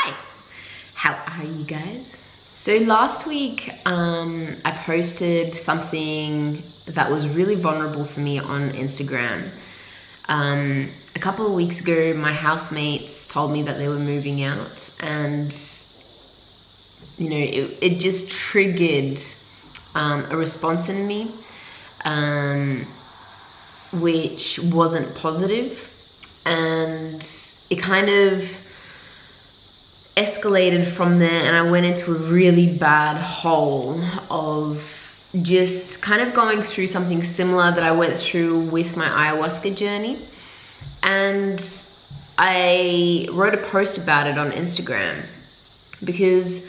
Hi, how are you guys? So last week I posted something that was really vulnerable for me on Instagram. A couple of weeks ago, my housemates told me that they were moving out, and you know, it just triggered a response in me, which wasn't positive, and it kind of escalated from there, and I went into a really bad hole of just kind of going through something similar that I went through with my ayahuasca journey. And I wrote a post about it on Instagram because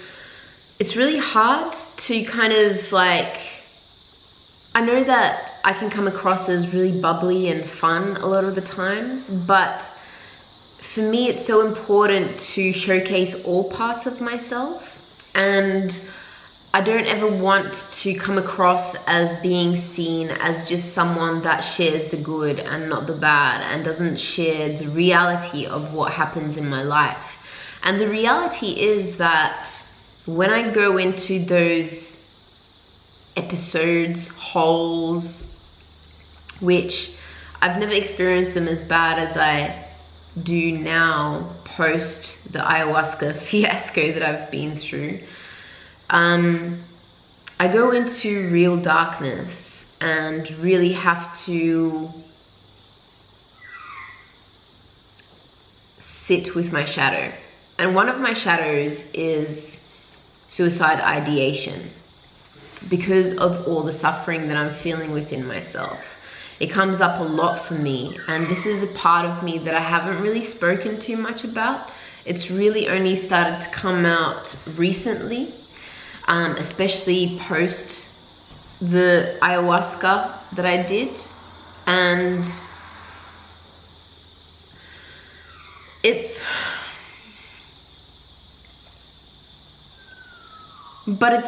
it's really hard to kind of like, I know that I can come across as really bubbly and fun a lot of the times, but for me, it's so important to showcase all parts of myself, and I don't ever want to come across as being seen as just someone that shares the good and not the bad and doesn't share the reality of what happens in my life. And the reality is that when I go into those episodes, holes, which I've never experienced them as bad as I do now post the ayahuasca fiasco that I've been through, I go into real darkness and really have to sit with my shadow. And one of my shadows is suicide ideation, because of all the suffering that I'm feeling within myself. It comes up a lot for me, and this is a part of me that I haven't really spoken too much about. It's really only started to come out recently, especially post the ayahuasca that I did. And it's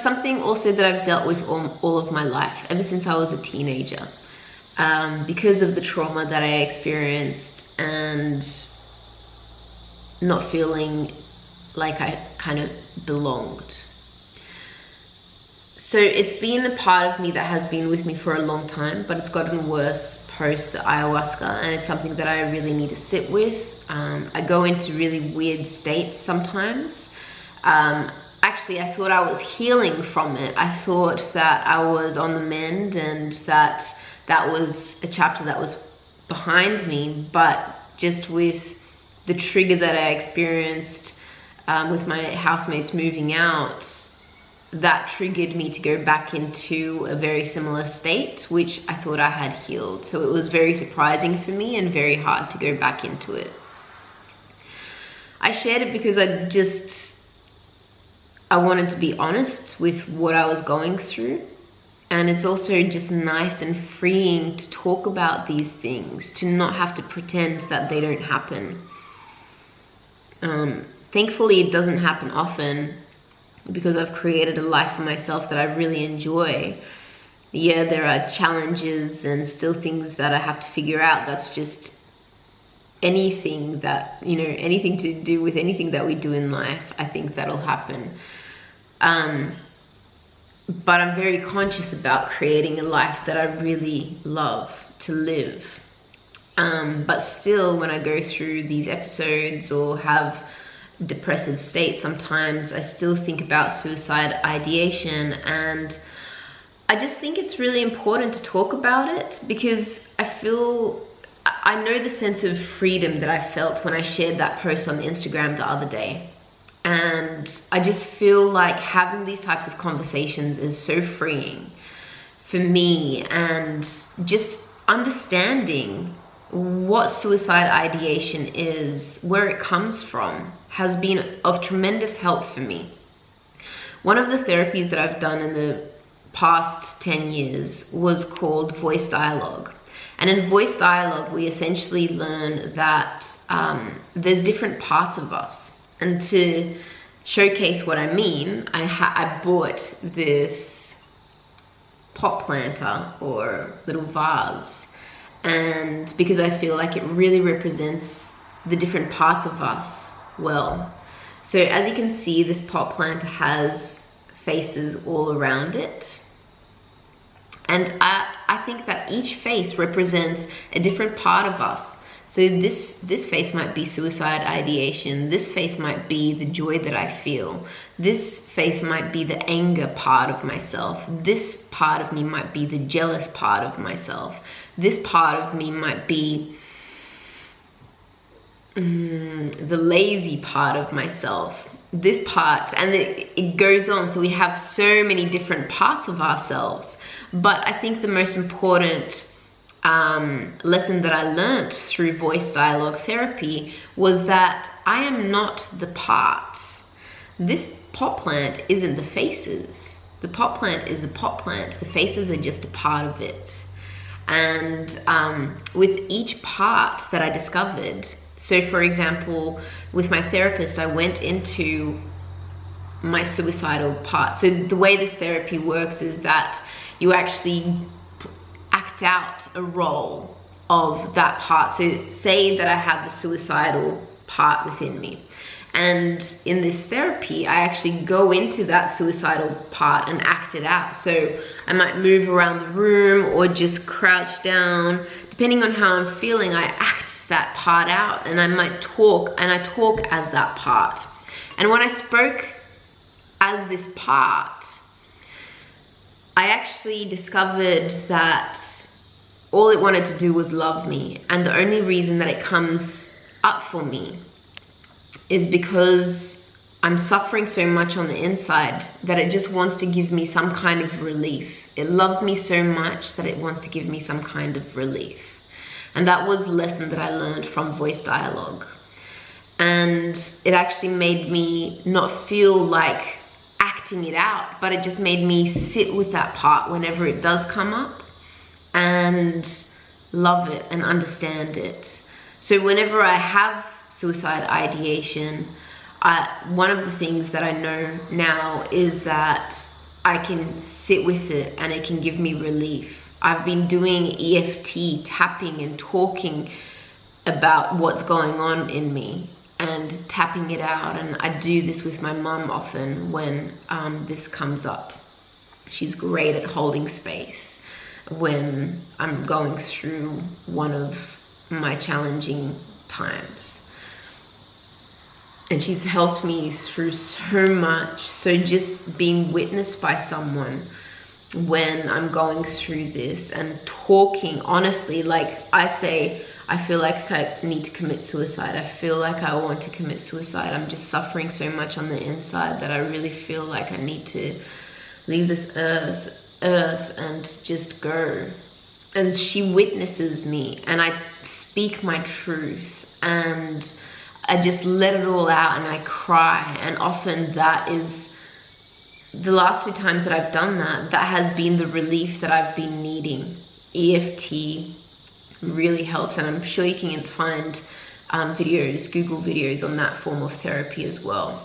something also that I've dealt with all of my life, ever since I was a teenager. Because of the trauma that I experienced and not feeling like I kind of belonged. So it's been a part of me that has been with me for a long time, but it's gotten worse post the ayahuasca, and it's something that I really need to sit with. I go into really weird states sometimes. Actually, I thought I was healing from it. I thought that I was on the mend and that was a chapter that was behind me, but just with the trigger that I experienced with my housemates moving out, that triggered me to go back into a very similar state, which I thought I had healed. So it was very surprising for me and very hard to go back into it. I shared it because I wanted to be honest with what I was going through. And it's also just nice and freeing to talk about these things, to not have to pretend that they don't happen. Thankfully, it doesn't happen often because I've created a life for myself that I really enjoy. Yeah, there are challenges and still things that I have to figure out. That's just anything that, you know, anything to do with anything that we do in life. I think that'll happen. But I'm very conscious about creating a life that I really love to live. But still, when I go through these episodes or have depressive states, sometimes I still think about suicide ideation, and I just think it's really important to talk about it, because I know the sense of freedom that I felt when I shared that post on Instagram the other day. And I just feel like having these types of conversations is so freeing for me, and just understanding what suicide ideation is, where it comes from, has been of tremendous help for me. One of the therapies that I've done in the past 10 years was called voice dialogue. And in voice dialogue, we essentially learn that there's different parts of us. And to showcase what I mean, I bought this pot planter or little vase, and because I feel like it really represents the different parts of us well. So as you can see, this pot plant has faces all around it. And I think that each face represents a different part of us. So this face might be suicide ideation. This face might be the joy that I feel. This face might be the anger part of myself. This part of me might be the jealous part of myself. This part of me might be the lazy part of myself. This part, and it goes on. So we have so many different parts of ourselves. But I think the most important lesson that I learned through voice dialogue therapy was that I am not the part. This pot plant isn't the faces. The pot plant is the pot plant. The faces are just a part of it. And with each part that I discovered, so for example, with my therapist, I went into my suicidal part. So the way this therapy works is that you actually act out a role of that part. So say that I have a suicidal part within me. And in this therapy, I actually go into that suicidal part and act it out. So I might move around the room or just crouch down. Depending on how I'm feeling, I act that part out, and I might talk, and I talk as that part. And when I spoke as this part, I actually discovered that all it wanted to do was love me. And the only reason that it comes up for me is because I'm suffering so much on the inside that it just wants to give me some kind of relief. It loves me so much that it wants to give me some kind of relief. And that was the lesson that I learned from voice dialogue. And it actually made me not feel like acting it out, but it just made me sit with that part whenever it does come up and love it and understand it. So whenever I have suicide ideation, one of the things that I know now is that I can sit with it and it can give me relief. I've been doing EFT tapping and talking about what's going on in me and tapping it out. And I do this with my mum often when this comes up. She's great at holding space when I'm going through one of my challenging times. And she's helped me through so much. So just being witnessed by someone when I'm going through this and talking honestly, like I say, I feel like I need to commit suicide. I feel like I want to commit suicide. I'm just suffering so much on the inside that I really feel like I need to leave this earth and just go. And she witnesses me and I speak my truth and I just let it all out and I cry. And often that is the last 2 times that I've done that, that has been the relief that I've been needing. EFT really helps, and I'm sure you can find videos, Google videos on that form of therapy as well.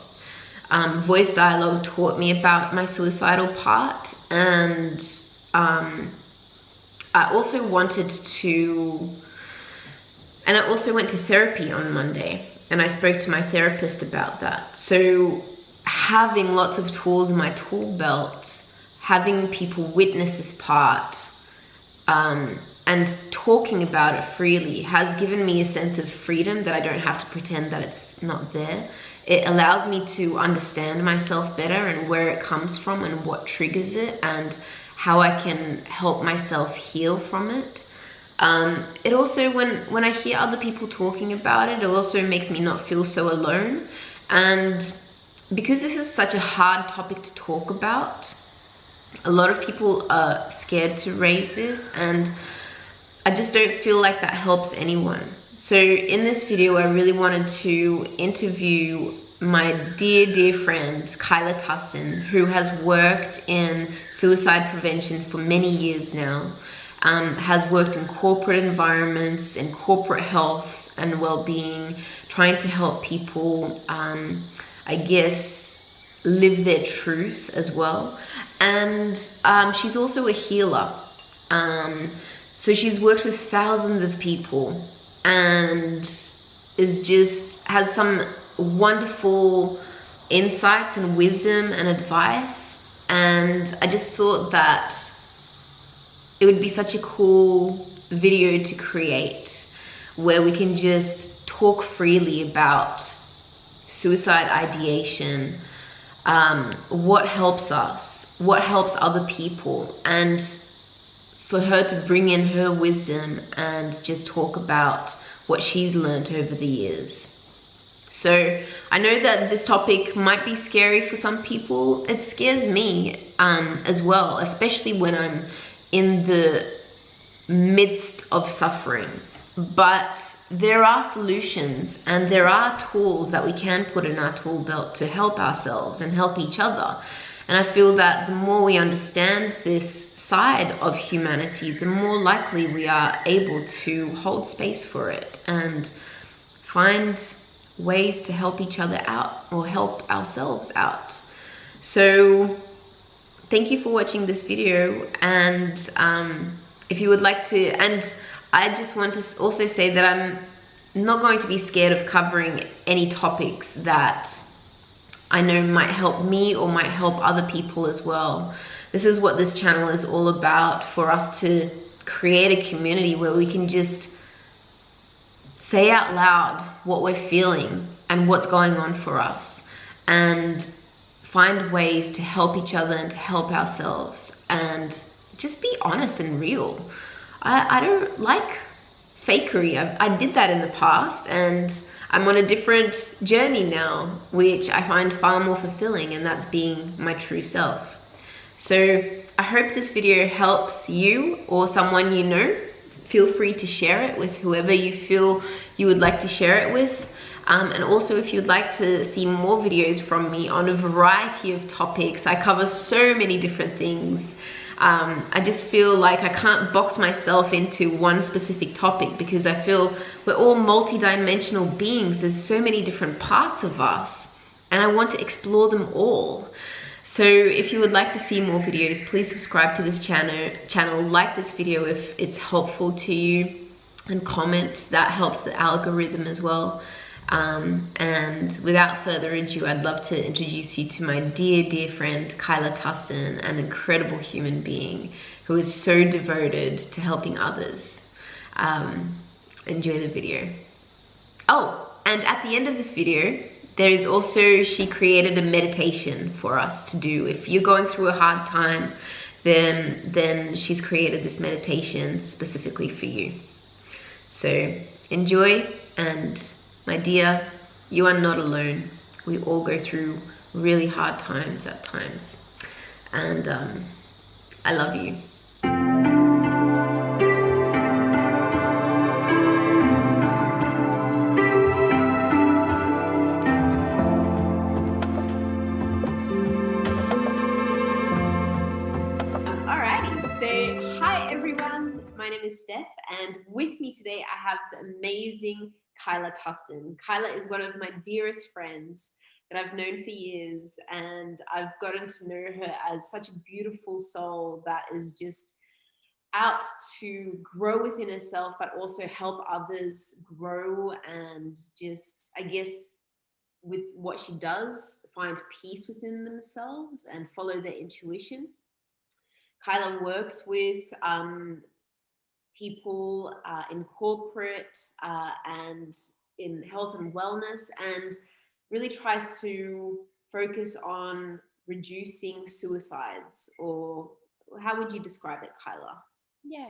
Voice dialogue taught me about my suicidal part, and I also went to therapy on Monday, and I spoke to my therapist about that. So having lots of tools in my tool belt, having people witness this part, and talking about it freely has given me a sense of freedom that I don't have to pretend that it's not there. It allows me to understand myself better and where it comes from and what triggers it and how I can help myself heal from it. It also, when I hear other people talking about it, it also makes me not feel so alone. And because this is such a hard topic to talk about, a lot of people are scared to raise this, and I just don't feel like that helps anyone. So in this video, I really wanted to interview my dear friend, Kyla Tustin, who has worked in suicide prevention for many years now, has worked in corporate environments, in corporate health and well-being, trying to help people, I guess, live their truth as well. And she's also a healer. So she's worked with thousands of people and has some wonderful insights and wisdom and advice, and I just thought that it would be such a cool video to create where we can just talk freely about suicide ideation, what helps us, what helps other people, and for her to bring in her wisdom and just talk about what she's learned over the years. So I know that this topic might be scary for some people. It scares me as well, especially when I'm in the midst of suffering. But there are solutions and there are tools that we can put in our tool belt to help ourselves and help each other. And I feel that the more we understand this side of humanity, the more likely we are able to hold space for it and find ways to help each other out or help ourselves out. So thank you for watching this video, and if you would like to, and I just want to also say that I'm not going to be scared of covering any topics that I know might help me or might help other people as well. This is what this channel is all about, for us to create a community where we can just say out loud what we're feeling and what's going on for us, and find ways to help each other and to help ourselves, and just be honest and real. I don't like fakery. I did that in the past, and I'm on a different journey now, which I find far more fulfilling, and that's being my true self. So I hope this video helps you or someone you know. Feel free to share it with whoever you feel you would like to share it with. And also, if you'd like to see more videos from me on a variety of topics, I cover so many different things. I just feel like I can't box myself into one specific topic, because I feel we're all multi-dimensional beings. There's so many different parts of us, and I want to explore them all. So if you would like to see more videos, please subscribe to this channel, like this video if it's helpful to you, and comment. That helps the algorithm as well. And without further ado, I'd love to introduce you to my dear friend Kyla Tustin, an incredible human being who is so devoted to helping others. Enjoy the video. Oh, and at the end of this video, there is also, she created a meditation for us to do. If you're going through a hard time, then she's created this meditation specifically for you. So enjoy, and my dear, you are not alone. We all go through really hard times at times. And I love you. My name is Stef, and with me today I have the amazing Kyla Tustin. Kyla is one of my dearest friends that I've known for years, and I've gotten to know her as such a beautiful soul that is just out to grow within herself, but also help others grow, and just, I guess, with what she does, find peace within themselves and follow their intuition. Kyla works with people in corporate and in health and wellness, and really tries to focus on reducing suicides. Or how would you describe it, Kyla? Yeah,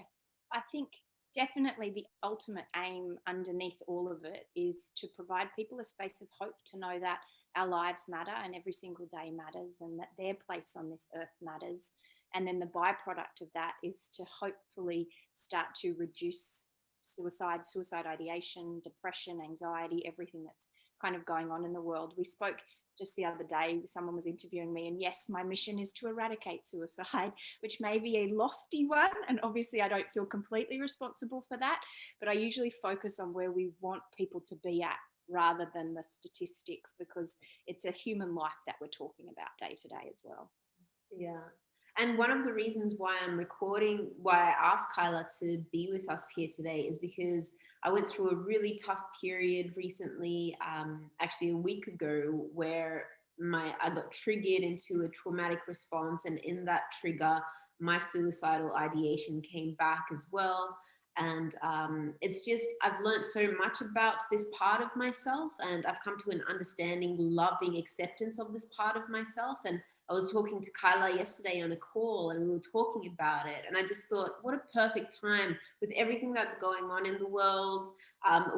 I think definitely the ultimate aim underneath all of it is to provide people a space of hope, to know that our lives matter and every single day matters, and that their place on this earth matters. And then the byproduct of that is to hopefully start to reduce suicide ideation, depression, anxiety, everything that's kind of going on in the world. We spoke just the other day, someone was interviewing me, and yes, my mission is to eradicate suicide, which may be a lofty one, and obviously I don't feel completely responsible for that, but I usually focus on where we want people to be at rather than the statistics, because it's a human life that we're talking about day to day as well. Yeah. And one of the reasons why I'm recording, why I asked Kyla to be with us here today, is because I went through a really tough period recently, actually a week ago, where I got triggered into a traumatic response, and in that trigger, my suicidal ideation came back as well. And it's just, I've learned so much about this part of myself, and I've come to an understanding, loving acceptance of this part of myself. And I was talking to Kyla yesterday on a call, and we were talking about it. And I just thought, what a perfect time with everything that's going on in the world,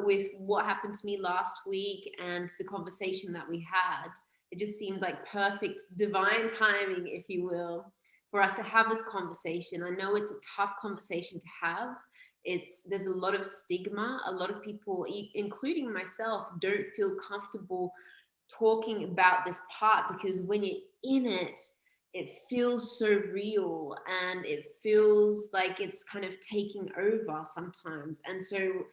with what happened to me last week and the conversation that we had. It just seemed like perfect divine timing, if you will, for us to have this conversation. I know it's a tough conversation to have. There's a lot of stigma. A lot of people, including myself, don't feel comfortable talking about this part, because when you're in it, it feels so real, and it feels like it's kind of taking over sometimes. And so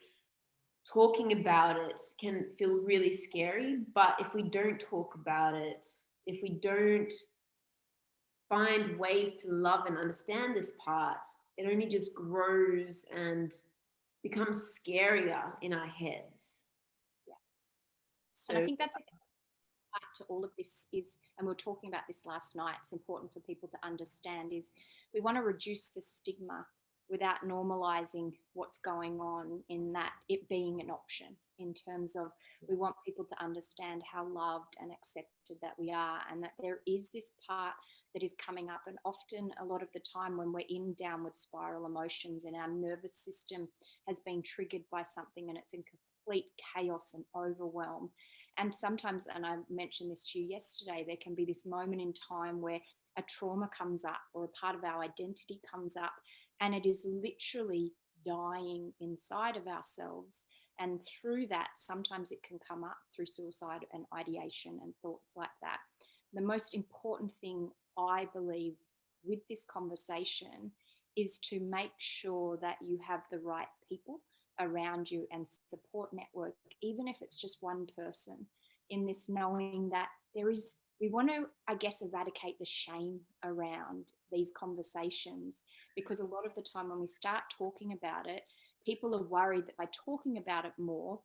talking about it can feel really scary. But if we don't talk about it, if we don't find ways to love and understand this part, it only just grows and becomes scarier in our heads. Yeah. And I So think that's back to all of this is, and we were talking about this last night, it's important for people to understand, is we want to reduce the stigma without normalizing what's going on, in that it being an option, in terms of we want people to understand how loved and accepted that we are, and that there is this part that is coming up. And often, a lot of the time, when we're in downward spiral emotions and our nervous system has been triggered by something and it's in complete chaos and overwhelm. And sometimes, and I mentioned this to you yesterday, there can be this moment in time where a trauma comes up or a part of our identity comes up, and it is literally dying inside of ourselves. And through that, sometimes it can come up through suicide and ideation and thoughts like that. The most important thing, I believe, with this conversation is to make sure that you have the right people around you and support network, even if it's just one person, in this knowing that there is, we want to, I guess, eradicate the shame around these conversations, because a lot of the time when we start talking about it, people are worried that by talking about it more,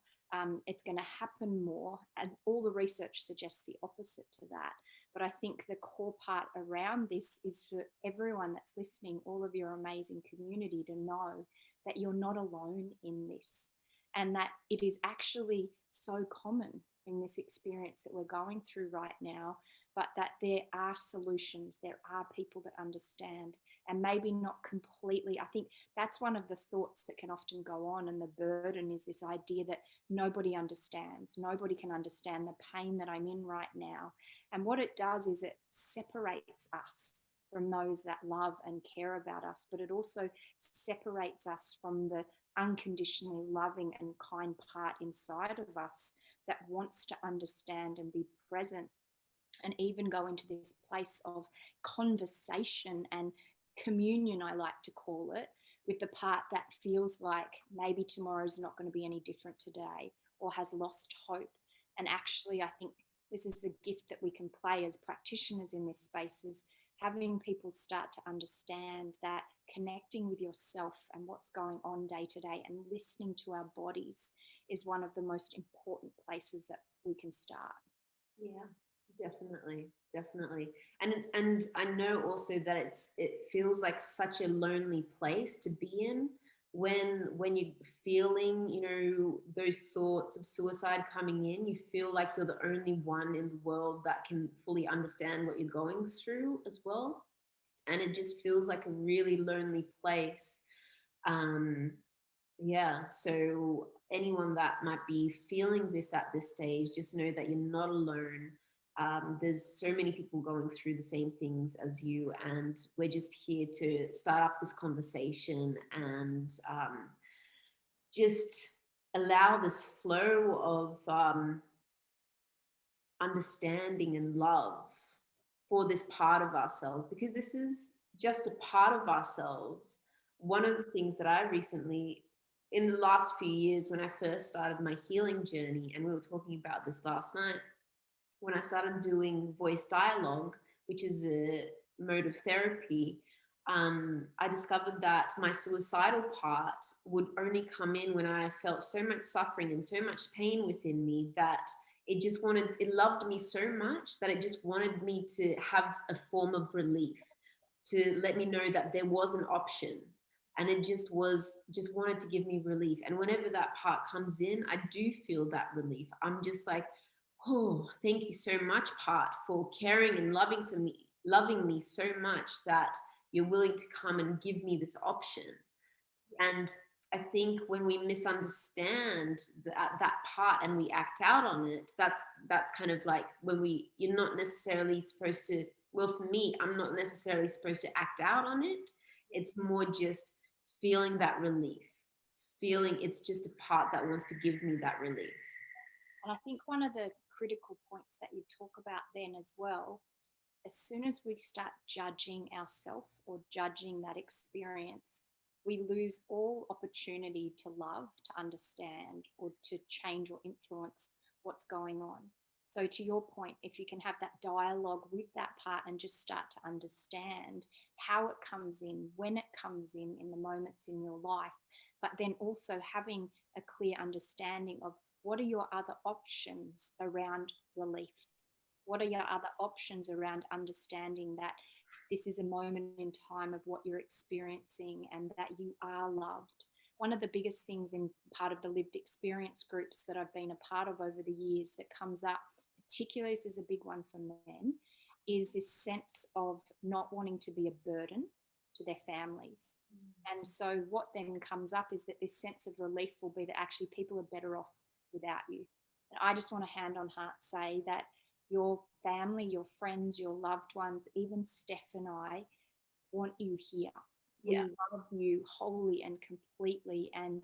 it's going to happen more. And all the research suggests the opposite to that. But I think the core part around this is for everyone that's listening, all of your amazing community, to know that you're not alone in this, and that it is actually so common in this experience that we're going through right now, but that there are solutions, there are people that understand, and maybe not completely. I think that's one of the thoughts that can often go on, and the burden is this idea that nobody understands, nobody can understand the pain that I'm in right now. And what it does is it separates us from those that love and care about us, but it also separates us from the unconditionally loving and kind part inside of us that wants to understand and be present, and even go into this place of conversation and communion, I like to call it, with the part that feels like maybe tomorrow is not going to be any different today, or has lost hope. And actually, I think this is the gift that we can play as practitioners in this space, is having people start to understand that connecting with yourself and what's going on day to day and listening to our bodies is one of the most important places that we can start. yeah, definitely, definitely. And I know also that it feels like such a lonely place to be in when you're feeling, those thoughts of suicide coming in. You feel like you're the only one in the world that can fully understand what you're going through as well. And it just feels like a really lonely place. Um, yeah, so anyone that might be feeling this at this stage, just know that you're not alone. There's so many people going through the same things as you, and we're just here to start up this conversation and just allow this flow of understanding and love for this part of ourselves, because this is just a part of ourselves. One of the things that I recently, in the last few years, when I first started my healing journey, and we were talking about this last night, when I started doing voice dialogue, which is mode of therapy, I discovered that my suicidal part would only come in when I felt so much suffering and so much pain within me that it loved me so much that it just wanted me to have a form of relief, to let me know that there was an option. And it just wanted to give me relief. And whenever that part comes in, I do feel that relief. I'm just like, oh, thank you so much, part, for caring and loving me so much that you're willing to come and give me this option. And I think when we misunderstand that part and we act out on it, that's kind of like when you're not necessarily supposed to, well, for me, I'm not necessarily supposed to act out on it. It's more just feeling that relief, feeling it's just a part that wants to give me that relief. And I think one of the critical points that you talk about then as well, as soon as we start judging ourselves or judging that experience, we lose all opportunity to love, to understand, or to change or influence what's going on. So, to your point, if you can have that dialogue with that part and just start to understand how it comes in, when it comes in the moments in your life, but then also having a clear understanding of what are your other options around relief? What are your other options around understanding that this is a moment in time of what you're experiencing and that you are loved? One of the biggest things in part of the lived experience groups that I've been a part of over the years that comes up, particularly this is a big one for men, is this sense of not wanting to be a burden to their families. And so what then comes up is that this sense of relief will be that actually people are better off without you. And I just want to hand on heart say that your family, your friends, your loved ones, even Stef and I want you here. Yeah. We love you wholly and completely. And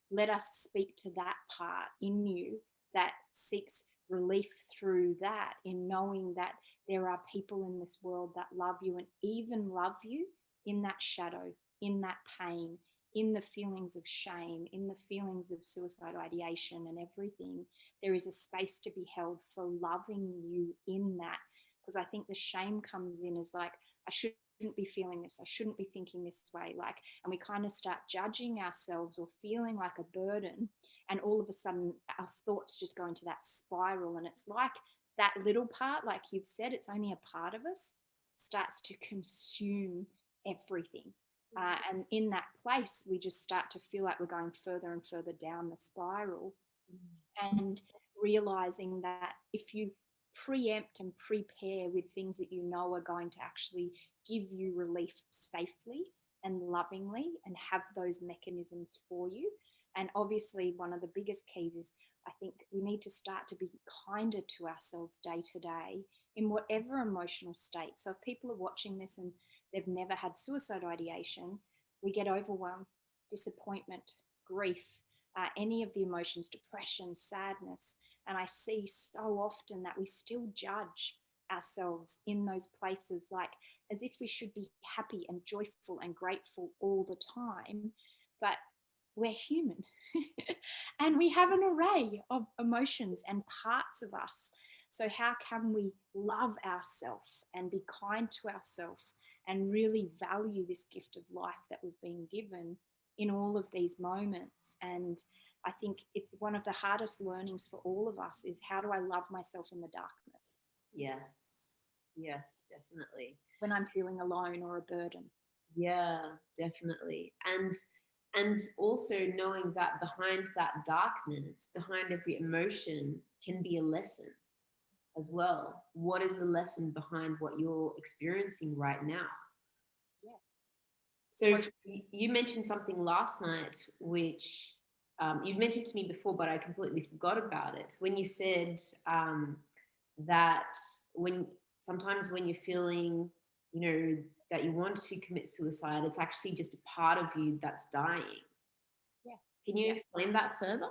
let us speak to that part in you that seeks relief through that, in knowing that there are people in this world that love you and even love you in that shadow, in that pain, in the feelings of shame, in the feelings of suicidal ideation and everything. There is a space to be held for loving you in that. Because I think the shame comes in as like, I shouldn't be feeling this, I shouldn't be thinking this way, like, and we kind of start judging ourselves or feeling like a burden, and all of a sudden our thoughts just go into that spiral, and it's like that little part, like you've said, it's only a part of us, starts to consume everything. And in that place, we just start to feel like we're going further and further down the spiral. And realizing that if you preempt and prepare with things that you know are going to actually give you relief safely and lovingly and have those mechanisms for you. And obviously, one of the biggest keys is I think we need to start to be kinder to ourselves day to day in whatever emotional state. So if people are watching this and they've never had suicide ideation, we get overwhelmed, disappointment, grief, any of the emotions, depression, sadness. And I see so often that we still judge ourselves in those places, like as if we should be happy and joyful and grateful all the time. But we're human and we have an array of emotions and parts of us. So how can we love ourselves and be kind to ourselves and really value this gift of life that we've been given in all of these moments? And I think it's one of the hardest learnings for all of us is, how do I love myself in the darkness? Yes, definitely. When I'm feeling alone or a burden. Yeah, definitely. And also knowing that behind that darkness, behind every emotion can be a lesson as well. What is the lesson behind what you're experiencing right now? Yeah. So you mentioned something last night, which you've mentioned to me before, but I completely forgot about it. When you said that sometimes when you're feeling, that you want to commit suicide, it's actually just a part of you that's dying. Yeah. Can you explain that further?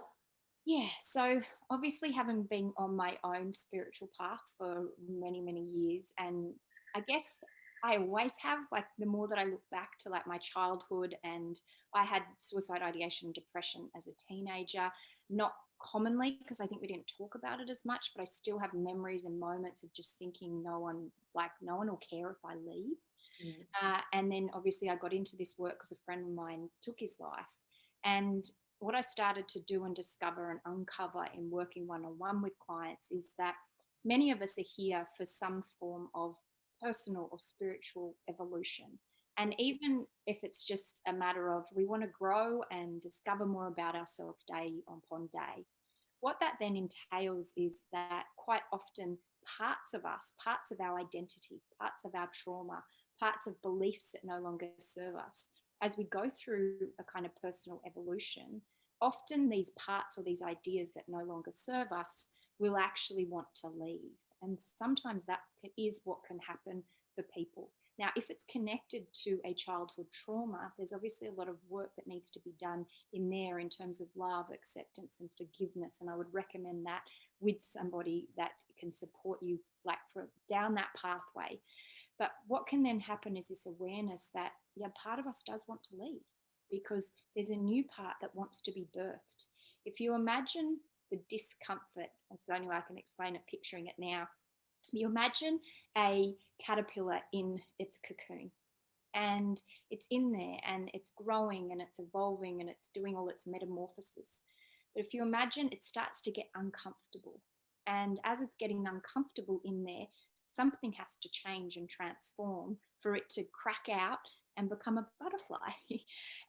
Yeah, so obviously having been on my own spiritual path for many, many years, and I guess I always have, like, the more that I look back to like my childhood, and I had suicide ideation and depression as a teenager, not commonly, because I think we didn't talk about it as much, but I still have memories and moments of just thinking no one will care if I leave. And then obviously I got into this work because a friend of mine took his life. And what I started to do and discover and uncover in working one-on-one with clients is that many of us are here for some form of personal or spiritual evolution. And even if it's just a matter of we want to grow and discover more about ourselves day upon day, what that then entails is that quite often parts of us, parts of our identity, parts of our trauma, parts of beliefs that no longer serve us, as we go through a kind of personal evolution, often these parts or these ideas that no longer serve us will actually want to leave. And sometimes that is what can happen for people. Now, if it's connected to a childhood trauma, there's obviously a lot of work that needs to be done in there in terms of love, acceptance, and forgiveness. And I would recommend that with somebody that can support you, like for down that pathway. But what can then happen is this awareness that, yeah, part of us does want to leave because there's a new part that wants to be birthed. If you imagine the discomfort, that's the only way I can explain it, picturing it now. You imagine a caterpillar in its cocoon, and it's in there and it's growing and it's evolving and it's doing all its metamorphosis. But if you imagine, it starts to get uncomfortable. And as it's getting uncomfortable in there, something has to change and transform for it to crack out and become a butterfly.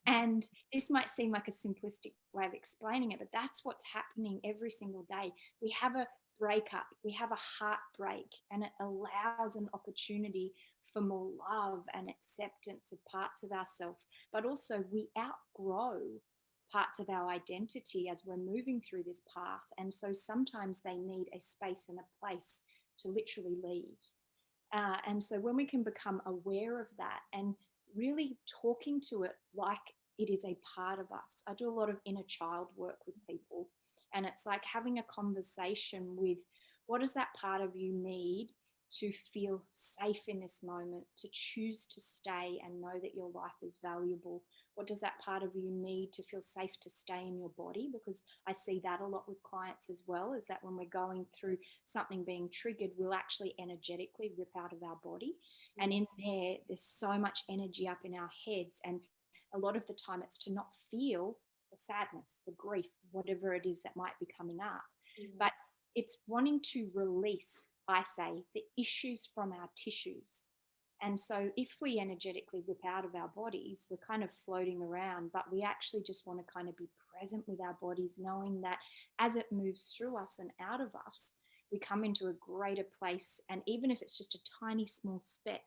And this might seem like a simplistic way of explaining it, but that's what's happening every single day. We have a breakup, we have a heartbreak, and it allows an opportunity for more love and acceptance of parts of ourselves. But also, we outgrow parts of our identity as we're moving through this path. And so sometimes they need a space and a place to literally leave. And so when we can become aware of that and really talking to it like it is a part of us. I do a lot of inner child work with people, and it's like having a conversation with what does that part of you need to feel safe in this moment, to choose to stay and know that your life is valuable. What does that part of you need to feel safe to stay in your body? Because I see that a lot with clients as well, is that when we're going through something being triggered, we'll actually energetically rip out of our body. And in there, there's so much energy up in our heads. And a lot of the time it's to not feel the sadness, the grief, whatever it is that might be coming up. But it's wanting to release, I say, the issues from our tissues. And so if we energetically rip out of our bodies, we're kind of floating around, but we actually just want to kind of be present with our bodies, knowing that as it moves through us and out of us, we come into a greater place. And even if it's just a tiny small speck,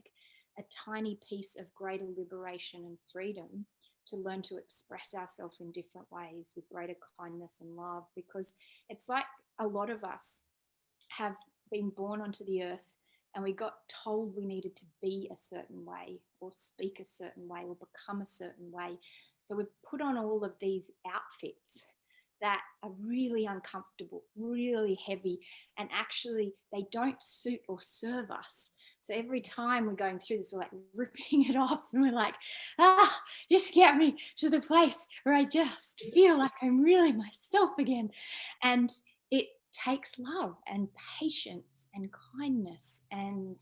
a tiny piece of greater liberation and freedom to learn to express ourselves in different ways with greater kindness and love. Because it's like a lot of us have been born onto the earth and we got told we needed to be a certain way or speak a certain way or become a certain way. So we've put on all of these outfits that are really uncomfortable, really heavy, and actually they don't suit or serve us. So every time we're going through this, we're like ripping it off and we're like, just get me to the place where I just feel like I'm really myself again. And it takes love and patience and kindness. And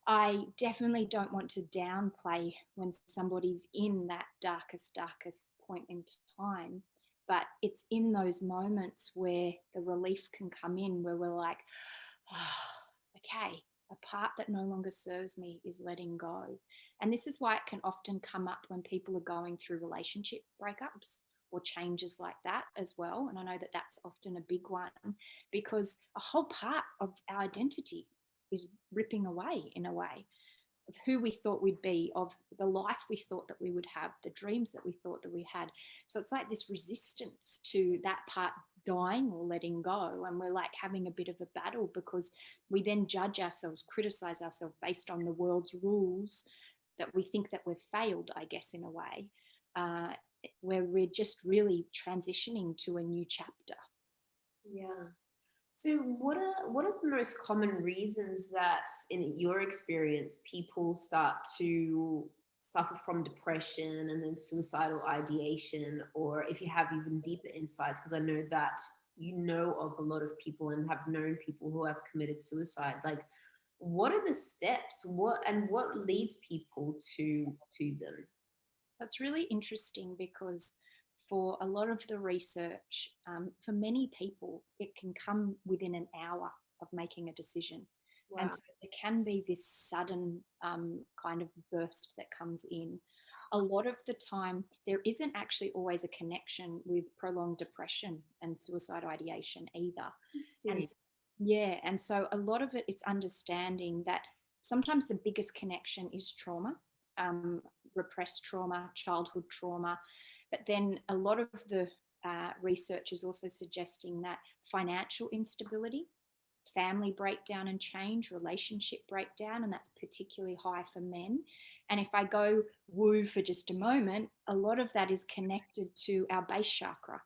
I definitely don't want to downplay when somebody's in that darkest point in time. But it's in those moments where the relief can come in, where we're like, okay, a part that no longer serves me is letting go. And this is why it can often come up when people are going through relationship breakups or changes like that as well. And I know that that's often a big one, because a whole part of our identity is ripping away in a way of who we thought we'd be, of the life we thought that we would have, the dreams that we thought that we had. So it's like this resistance to that part dying or letting go. And we're like having a bit of a battle because we then judge ourselves, criticize ourselves based on the world's rules that we think that we've failed, I guess, in a way, where we're just really transitioning to a new chapter. Yeah. So what are the most common reasons that, in your experience, people start to suffer from depression and then suicidal ideation, or if you have even deeper insights, because I know that you know of a lot of people and have known people who have committed suicide. Like, what are the steps? What leads people to them? So it's really interesting because for a lot of the research, for many people, it can come within an hour of making a decision. Wow. And so there can be this sudden kind of burst that comes in. A lot of the time, there isn't actually always a connection with prolonged depression and suicide ideation either. And yeah, and so a lot of it is understanding that sometimes the biggest connection is trauma, repressed trauma, childhood trauma. But then a lot of the research is also suggesting that financial instability, family breakdown and change, relationship breakdown, and that's particularly high for men. And if I go woo for just a moment, a lot of that is connected to our base chakra.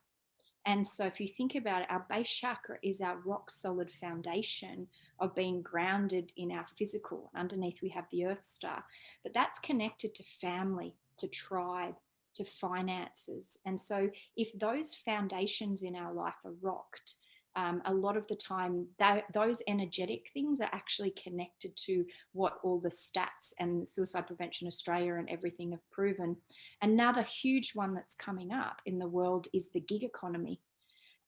And so if you think about it, our base chakra is our rock solid foundation of being grounded in our physical. Underneath we have the earth star, but that's connected to family, to tribe, to finances. And so if those foundations in our life are rocked, a lot of the time those energetic things are actually connected to what all the stats and Suicide Prevention Australia and everything have proven. Another huge one that's coming up in the world is the gig economy.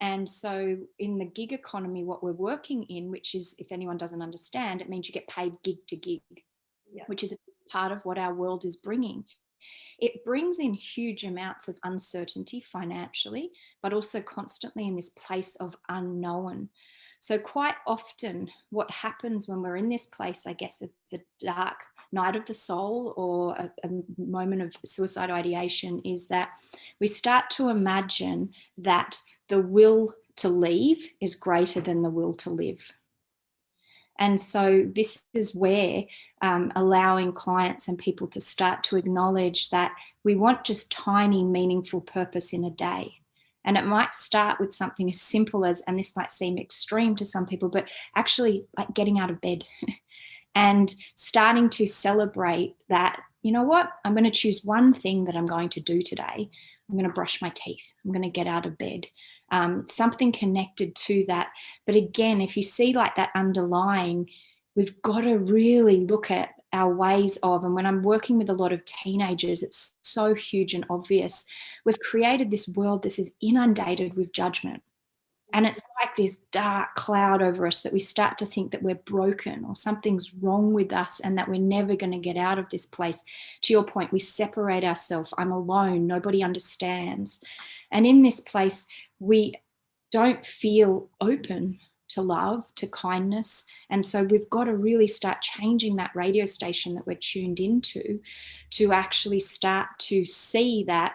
And so in the gig economy, what we're working in, which is, if anyone doesn't understand, it means you get paid gig to gig, which is a part of what our world is bringing. It brings in huge amounts of uncertainty financially, but also constantly in this place of unknown. So quite often what happens when we're in this place, I guess, of the dark night of the soul or a moment of suicide ideation, is that we start to imagine that the will to leave is greater than the will to live. And so this is where allowing clients and people to start to acknowledge that we want just tiny, meaningful purpose in a day. And it might start with something as simple as, and this might seem extreme to some people, but actually like getting out of bed and starting to celebrate that, you know what, I'm going to choose one thing that I'm going to do today. I'm going to brush my teeth. I'm going to get out of bed. Something connected to that. But again, if you see like that underlying, we've got to really look at our ways of, and when I'm working with a lot of teenagers, it's so huge and obvious. We've created this world that is inundated with judgment. And it's like this dark cloud over us that we start to think that we're broken or something's wrong with us and that we're never going to get out of this place. To your point, we separate ourselves. I'm alone. Nobody understands. And in this place, we don't feel open to love, to kindness. And so we've got to really start changing that radio station that we're tuned into to actually start to see that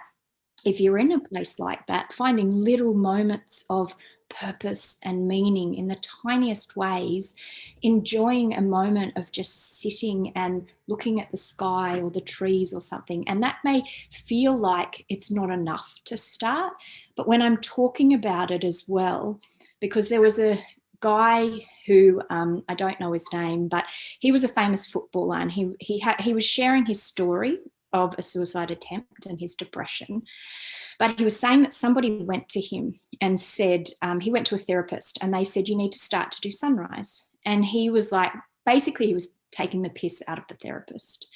if you're in a place like that, finding little moments of purpose and meaning in the tiniest ways, enjoying a moment of just sitting and looking at the sky or the trees or something. And that may feel like it's not enough to start, but when I'm talking about it as well, because there was a guy who I don't know his name, but he was a famous footballer, and he was sharing his story of a suicide attempt and his depression. But he was saying that somebody went to him and said, he went to a therapist and they said, you need to start to do sunrise. And he was like, basically he was taking the piss out of the therapist.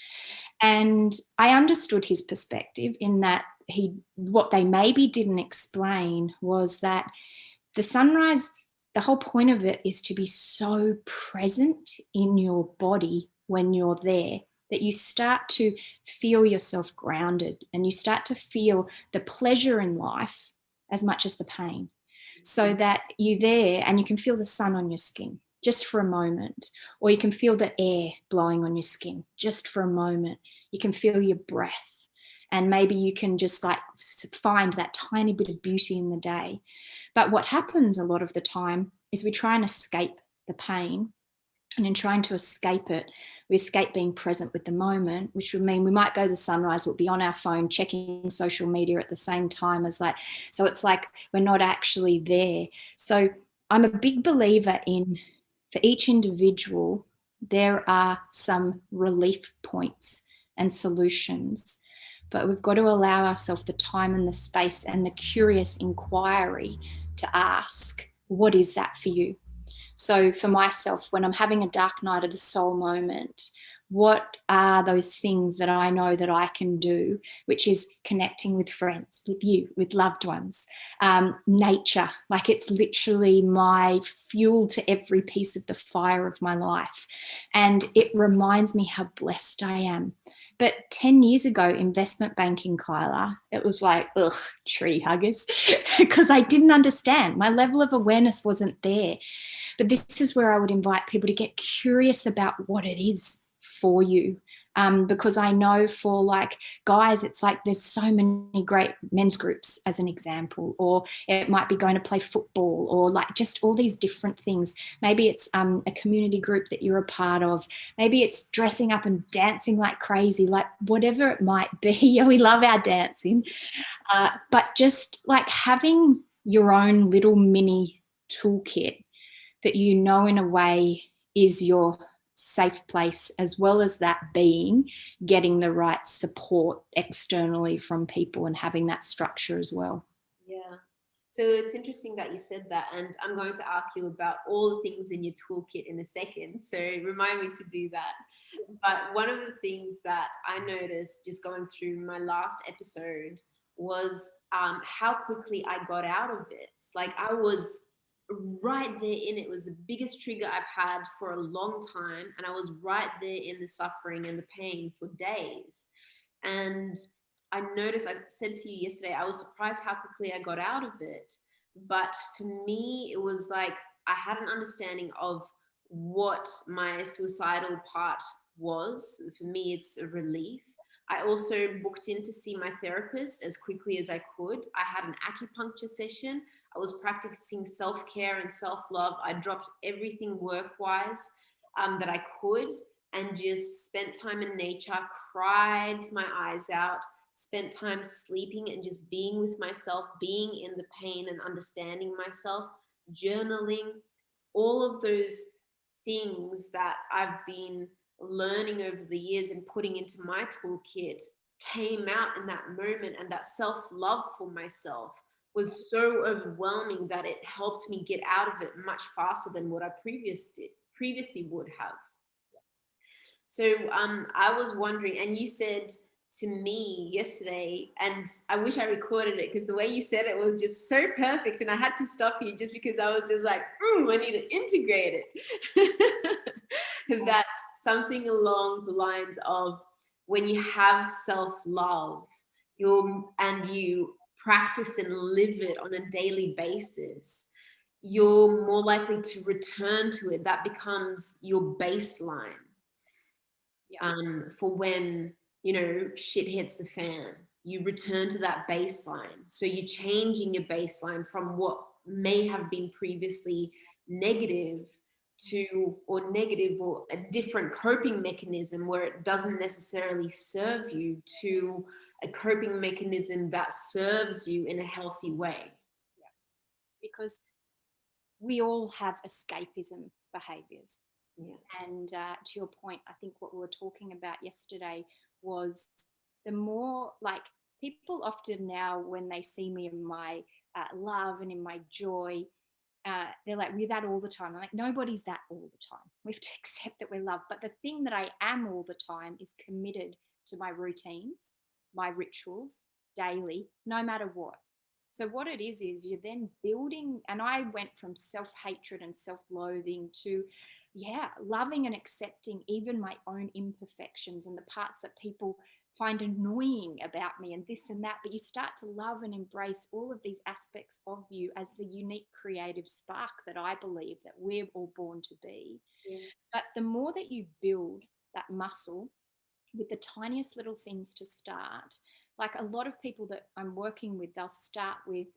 And I understood his perspective in that what they maybe didn't explain was that the sunrise, the whole point of it is to be so present in your body when you're there, that you start to feel yourself grounded and you start to feel the pleasure in life as much as the pain, so that you're there and you can feel the sun on your skin just for a moment, or you can feel the air blowing on your skin just for a moment. You can feel your breath, and maybe you can just like find that tiny bit of beauty in the day. But what happens a lot of the time is we try and escape the pain. And in trying to escape it, we escape being present with the moment, which would mean we might go to sunrise, we'll be on our phone checking social media at the same time as that. So it's like we're not actually there. So I'm a big believer in, for each individual, there are some relief points and solutions, but we've got to allow ourselves the time and the space and the curious inquiry to ask, what is that for you? So for myself, when I'm having a dark night of the soul moment, what are those things that I know that I can do, which is connecting with friends, with you, with loved ones, nature, like it's literally my fuel to every piece of the fire of my life. And it reminds me how blessed I am. But 10 years ago, investment banking, Kyla, it was like, ugh, tree huggers, because I didn't understand. My level of awareness wasn't there. But this is where I would invite people to get curious about what it is for you. Because I know for like guys, it's like there's so many great men's groups as an example, or it might be going to play football, or like just all these different things. Maybe it's a community group that you're a part of. Maybe it's dressing up and dancing like crazy, like whatever it might be. We love our dancing. But just like having your own little mini toolkit that you know in a way is your safe place, as well as that being getting the right support externally from people and having that structure as well. Yeah. So it's interesting that you said that, and I'm going to ask you about all the things in your toolkit in a second. So remind me to do that. But one of the things that I noticed just going through my last episode was how quickly I got out of it. Like I was right there in it. It was the biggest trigger I've had for a long time, and I was right there in the suffering and the pain for days. And I noticed, I said to you yesterday, I was surprised how quickly I got out of it. But for me, it was like I had an understanding of what my suicidal part was. For me, it's a relief. I also booked in to see my therapist as quickly as I could. I had an acupuncture session. I was practicing self-care and self-love. I dropped everything work-wise that I could, and just spent time in nature, cried my eyes out, spent time sleeping and just being with myself, being in the pain and understanding myself, journaling, all of those things that I've been learning over the years and putting into my toolkit came out in that moment. And that self-love for myself was so overwhelming that it helped me get out of it much faster than what I previously would have. So I was wondering, and you said to me yesterday, and I wish I recorded it because the way you said it was just so perfect, and I had to stop you just because I was just like, I need to integrate it. That something along the lines of when you have self-love, you practice and live it on a daily basis, you're more likely to return to it. That becomes your baseline. For when, shit hits the fan, you return to that baseline. So you're changing your baseline from what may have been previously negative or a different coping mechanism where it doesn't necessarily serve you, to a coping mechanism that serves you in a healthy way. Because we all have escapism behaviors. Yeah. And to your point, I think what we were talking about yesterday was the more, like, people often now, when they see me in my love and in my joy, they're like, we're that all the time. I'm like, nobody's that all the time. We have to accept that we're loved. But the thing that I am all the time is committed to my routines, my rituals daily, no matter what. So what it is you're then building, and I went from self-hatred and self-loathing to, loving and accepting even my own imperfections and the parts that people find annoying about me and this and that. But you start to love and embrace all of these aspects of you as the unique creative spark that I believe that we're all born to be. Yeah. But the more that you build that muscle with the tiniest little things to start, like a lot of people that I'm working with, they'll start with,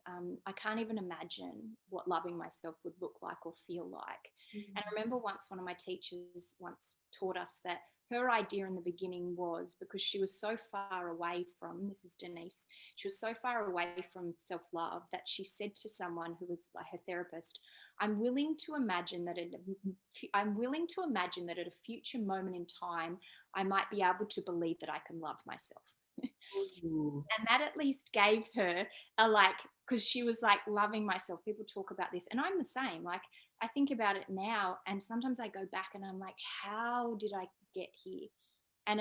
I can't even imagine what loving myself would look like or feel like. Mm-hmm. And I remember once one of my teachers once taught us that her idea in the beginning was, because she was so far away from, this is Denise, she was so far away from self-love that she said to someone who was like her therapist, I'm willing to imagine that at a future moment in time, I might be able to believe that I can love myself. And that at least gave her a, like, because she was like loving myself. People talk about this, and I'm the same. Like, I think about it now, and sometimes I go back and I'm like, how did I get here? And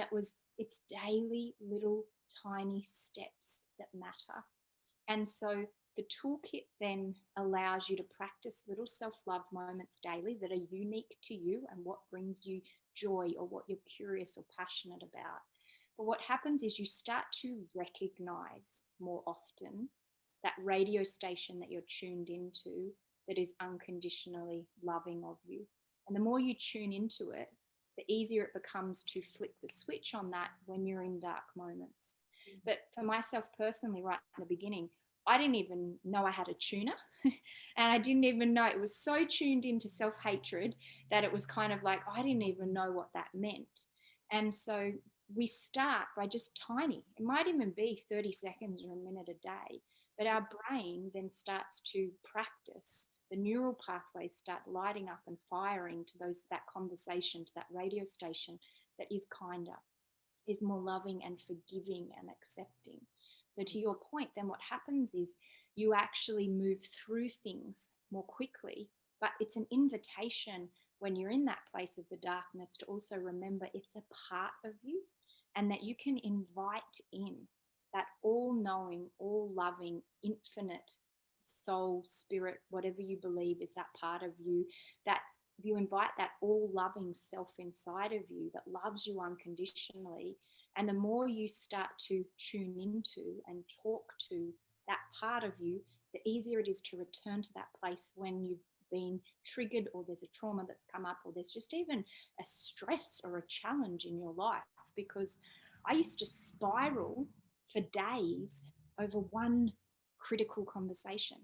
it's daily little tiny steps that matter. And so the toolkit then allows you to practice little self-love moments daily that are unique to you and what brings you joy or what you're curious or passionate about. But what happens is you start to recognize more often that radio station that you're tuned into that is unconditionally loving of you. And the more you tune into it, the easier it becomes to flick the switch on that when you're in dark moments. But for myself personally, right in the beginning, I didn't even know I had a tuner. And I didn't even know, it was so tuned into self-hatred that it was kind of like, I didn't even know what that meant. And so we start by just tiny, it might even be 30 seconds or a minute a day, but our brain then starts to practice. The neural pathways start lighting up and firing to that conversation, to that radio station that is kinder, is more loving and forgiving and accepting. So to your point, then what happens is you actually move through things more quickly, but it's an invitation when you're in that place of the darkness to also remember it's a part of you, and that you can invite in that all-knowing, all-loving, infinite soul, spirit, whatever you believe is that part of you, that you invite that all-loving self inside of you that loves you unconditionally. And the more you start to tune into and talk to that part of you, the easier it is to return to that place when you've been triggered, or there's a trauma that's come up, or there's just even a stress or a challenge in your life. Because I used to spiral for days over one critical conversation.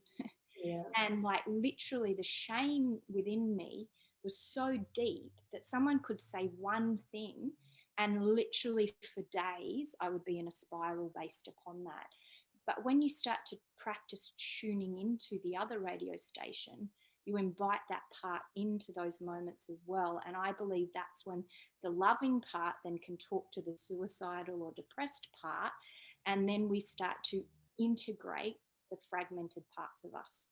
Yeah. And like literally the shame within me was so deep that someone could say one thing and literally for days I would be in a spiral based upon that. But when you start to practice tuning into the other radio station, you invite that part into those moments as well. And I believe that's when the loving part then can talk to the suicidal or depressed part. And then we start to integrate the fragmented parts of us.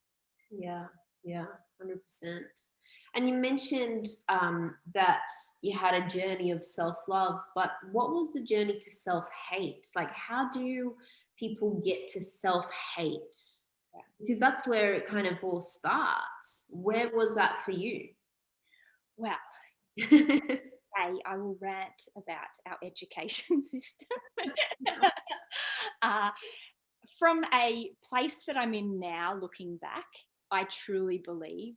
Yeah, yeah, 100%. And you mentioned that you had a journey of self-love, but what was the journey to self-hate? Like, how do people get to self-hate? Because that's where it kind of all starts. Where was that for you? Well, I will rant about our education system. From a place that I'm in now, looking back, I truly believe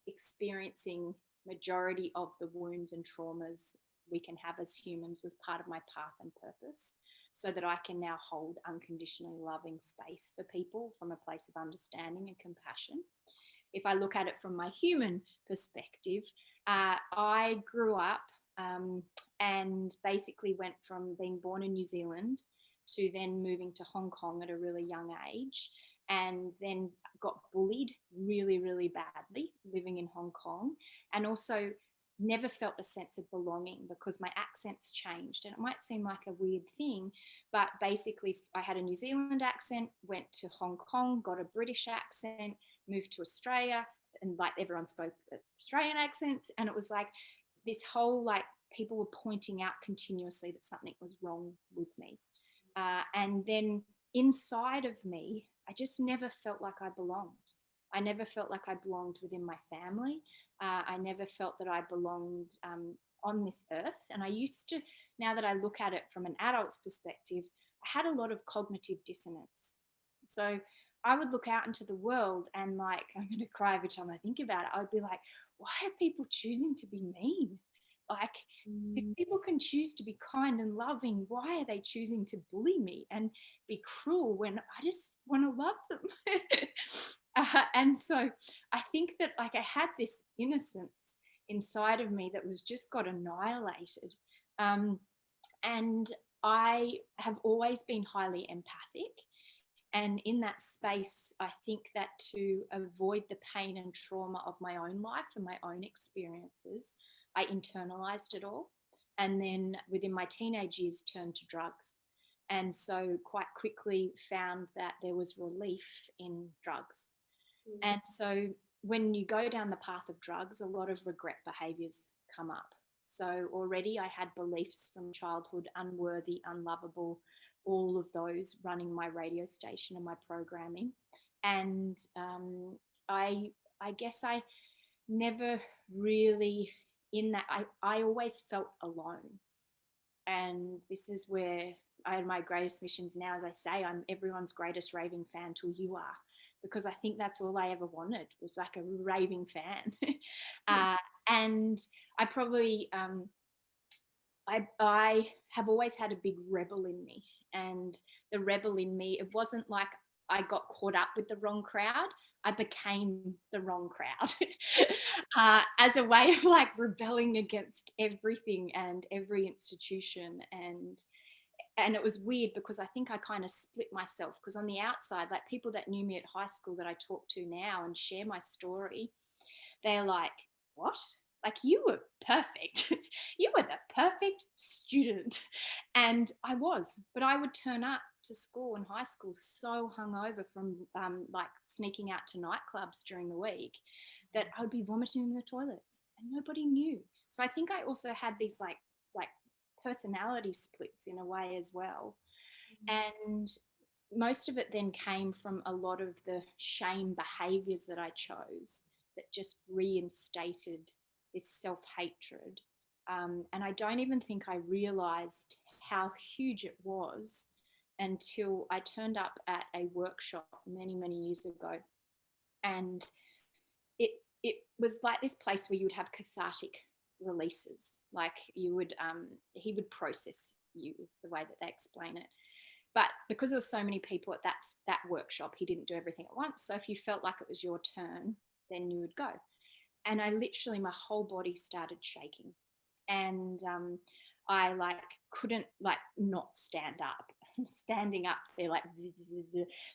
experiencing majority of the wounds and traumas we can have as humans was part of my path and purpose, so that I can now hold unconditionally loving space for people from a place of understanding and compassion. If I look at it from my human perspective, I grew up and basically went from being born in New Zealand to then moving to Hong Kong at a really young age, and then got bullied really, really badly living in Hong Kong, and also never felt a sense of belonging because my accents changed. And it might seem like a weird thing, but basically I had a New Zealand accent, went to Hong Kong, got a British accent, moved to Australia, and like everyone spoke Australian accents. And it was like this whole, like, people were pointing out continuously that something was wrong with me. And then inside of me, I just never felt like I belonged. I never felt like I belonged within my family. I never felt that I belonged on this earth. And I used to, now that I look at it from an adult's perspective, I had a lot of cognitive dissonance. So I would look out into the world and, like, I'm going to cry every time I think about it. I would be like, why are people choosing to be mean? Like, if people can choose to be kind and loving, why are they choosing to bully me and be cruel when I just want to love them? And so I think that, like, I had this innocence inside of me that was just got annihilated. And I have always been highly empathic. And in that space, I think that to avoid the pain and trauma of my own life and my own experiences, I internalized it all. And then within my teenage years, turned to drugs. and so quite quickly found that there was relief in drugs. And so when you go down the path of drugs, a lot of regret behaviors come up. So already I had beliefs from childhood, unworthy, unlovable, all of those running my radio station and my programming. And I guess I never really, in that, I always felt alone. And this is where my greatest missions now, as I say, I'm everyone's greatest raving fan till you are, because I think that's all I ever wanted, was like a raving fan. And I probably, I have always had a big rebel in me, and the rebel in me, it wasn't like I got caught up with the wrong crowd. I became the wrong crowd as a way of like rebelling against everything and every institution. And it was weird because I think I kind of split myself, because on the outside, like people that knew me at high school that I talk to now and share my story, they're like, what? Like, you were perfect. You were the perfect student. And I was, but I would turn up to school and high school so hungover from like sneaking out to nightclubs during the week that I would be vomiting in the toilets and nobody knew. So I think I also had these like personality splits in a way as well. And most of it then came from a lot of the shame behaviors that I chose that just reinstated this self-hatred. And I don't even think I realized how huge it was until I turned up at a workshop many, many years ago. And it was like this place where you would have cathartic releases. Like you would, he would process you, is the way that they explain it. But because there were so many people at that workshop, he didn't do everything at once. So if you felt like it was your turn, then you would go. And I literally, my whole body started shaking. And I like couldn't like not stand up. Standing up there like,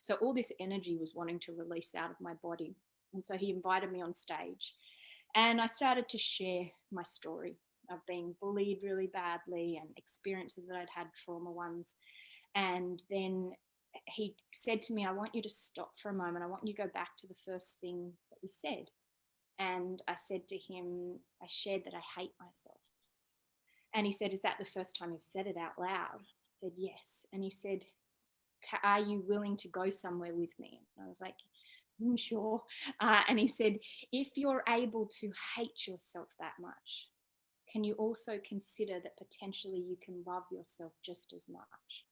so all this energy was wanting to release out of my body. And so he invited me on stage and I started to share my story of being bullied really badly and experiences that I'd had, trauma ones. And then he said to me, I want you to stop for a moment. I want you to go back to the first thing that you said. And I said to him, I shared that I hate myself. And he said, is that the first time you've said it out loud? I said, yes. And he said, are you willing to go somewhere with me? And I was like, sure. And he said, if you're able to hate yourself that much, can you also consider that potentially you can love yourself just as much?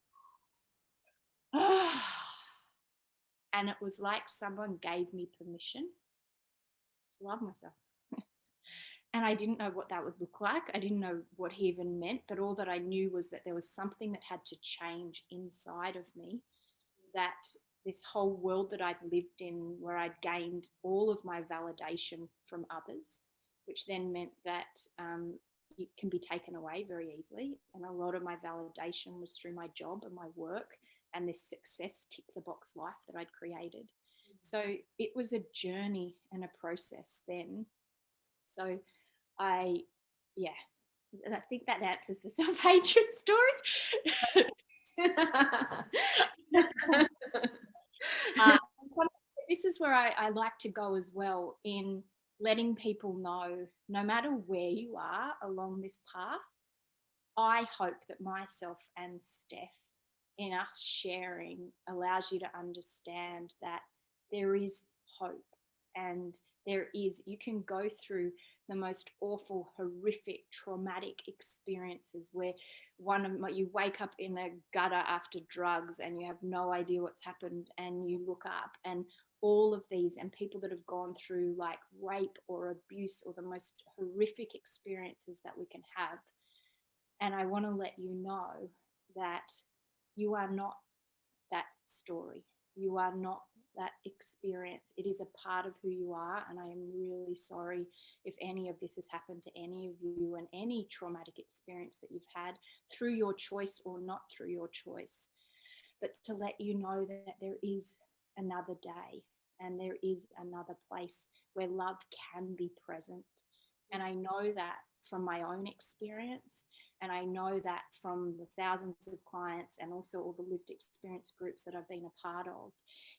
And it was like someone gave me permission to love myself. And I didn't know what that would look like. I didn't know what he even meant, but all that I knew was that there was something that had to change inside of me, that this whole world that I'd lived in, where I'd gained all of my validation from others, which then meant that it can be taken away very easily. And a lot of my validation was through my job and my work and this success tick the box life that I'd created. So it was a journey and a process then. So I think that answers the self-hatred story. This is where I like to go as well, in letting people know, no matter where you are along this path, I hope that myself and Stef, in us sharing, allows you to understand that there is hope, and you can go through the most awful, horrific, traumatic experiences where you wake up in a gutter after drugs and you have no idea what's happened, and you look up and all of these, and people that have gone through like rape or abuse or the most horrific experiences that we can have. And I want to let you know that you are not that story. You are not that experience. It is a part of who you are. And I am really sorry if any of this has happened to any of you, and any traumatic experience that you've had through your choice or not through your choice. But to let you know that there is another day, and there is another place where love can be present. And I know that from my own experience. And I know that from the thousands of clients and also all the lived experience groups that I've been a part of,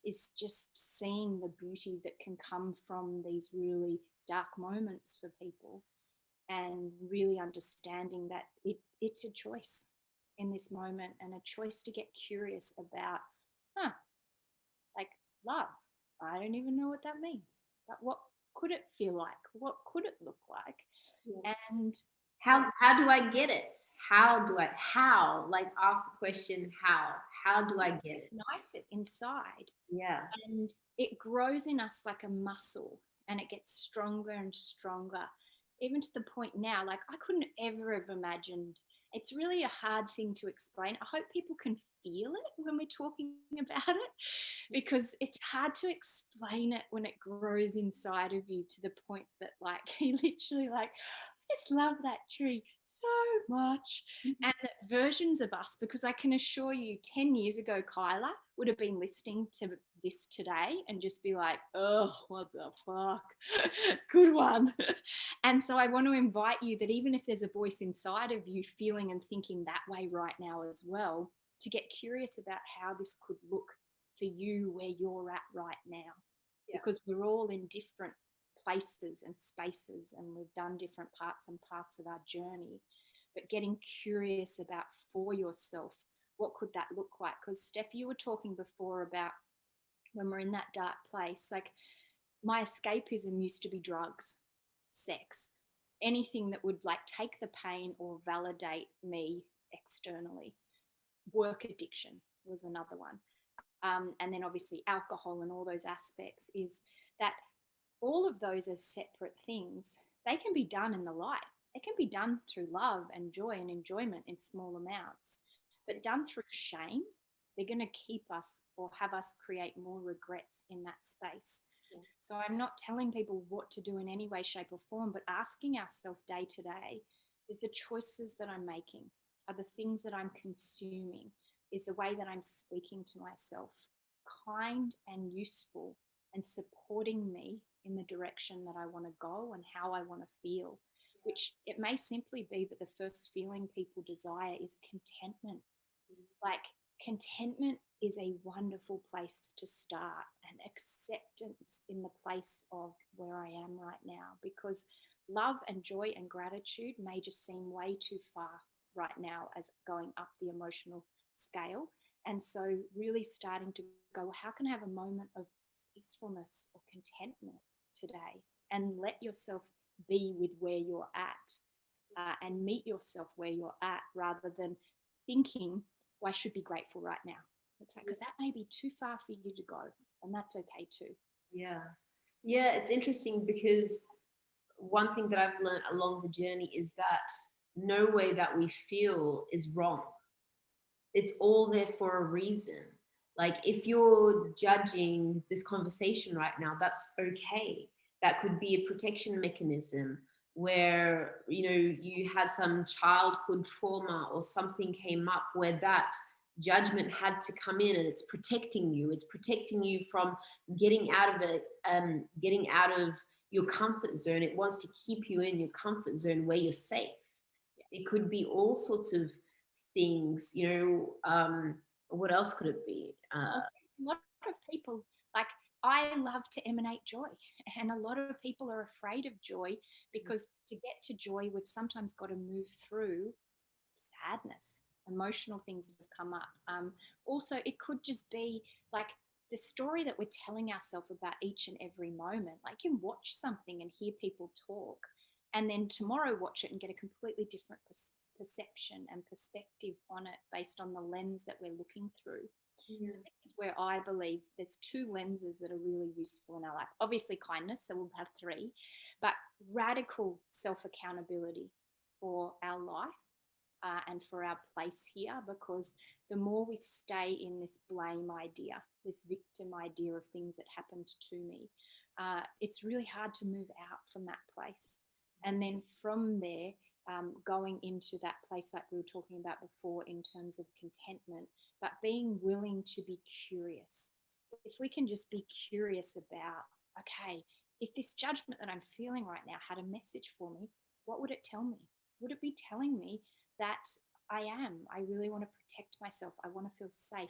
is just seeing the beauty that can come from these really dark moments for people, and really understanding that it's a choice in this moment, and a choice to get curious about, like love. I don't even know what that means, but what could it feel like? What could it look like? Yeah. And How do I get it? How like ask the question how do I get it? ignite it inside, Yeah. and it grows in us like a muscle, and it gets stronger and stronger, even to the point now, like I couldn't ever have imagined. It's really a hard thing to explain. I hope people can feel it when we're talking about it, because it's hard to explain it when it grows inside of you to the point that, like, you literally, like, I just love that tree so much. And that versions of us, because I can assure you 10 years ago, Kyla would have been listening to this today and just be like, oh, what the fuck? Good one. And so I want to invite you that even if there's a voice inside of you feeling and thinking that way right now as well, to get curious about how this could look for you where you're at right now. Yeah. Because we're all in different places and spaces, and we've done different parts and paths of our journey. But getting curious about for yourself, what could that look like? Because Steph, you were talking before about when we're in that dark place, like my escapism used to be drugs, sex, anything that would like take the pain or validate me externally. Work addiction was another one. And then obviously alcohol and all those aspects, is that all of those as separate things, they can be done in the light. They can be done through love and joy and enjoyment in small amounts. But done through shame, they're going to keep us or have us create more regrets in that space. Yeah. So I'm not telling people what to do in any way, shape, or form, but asking ourselves day to day, is the choices that I'm making, are the things that I'm consuming, is the way that I'm speaking to myself kind and useful and supporting me in the direction that I want to go and how I want to feel, which it may simply be that the first feeling people desire is contentment. Like, contentment is a wonderful place to start, and acceptance in the place of where I am right now, because love and joy and gratitude may just seem way too far right now as going up the emotional scale. And so really starting to go, how can I have a moment of peacefulness or contentment today, and let yourself be with where you're at, and meet yourself where you're at, rather than thinking, well, I should be grateful right now. It's like, because that may be too far for you to go, and that's okay too. Yeah. Yeah, it's interesting because one thing that I've learned along the journey is that no way that we feel is wrong. It's all there for a reason. Like if you're judging this conversation right now, that's okay. That could be a protection mechanism where you had some childhood trauma or something came up where that judgment had to come in, and it's protecting you. It's protecting you from getting out of it, getting out of your comfort zone. It wants to keep you in your comfort zone where you're safe. It could be all sorts of things, what else could it be? A lot of people, like, I love to emanate joy, and a lot of people are afraid of joy, because to get to joy, we've sometimes got to move through sadness, emotional things that have come up. Also, it could just be like the story that we're telling ourselves about each and every moment. Like, you watch something and hear people talk, and then tomorrow watch it and get a completely different perception and perspective on it based on the lens that we're looking through. Yeah. So this is where I believe there's two lenses that are really useful in our life. Obviously kindness, so we'll have three, but radical self-accountability for our life, and for our place here, because the more we stay in this blame idea, this victim idea of things that happened to me, it's really hard to move out from that place. And then from there, going into that place that we were talking about before in terms of contentment, but being willing to be curious. If we can just be curious about, okay, if this judgment that I'm feeling right now had a message for me, what would it tell me? Would it be telling me that I really want to protect myself. I want to feel safe.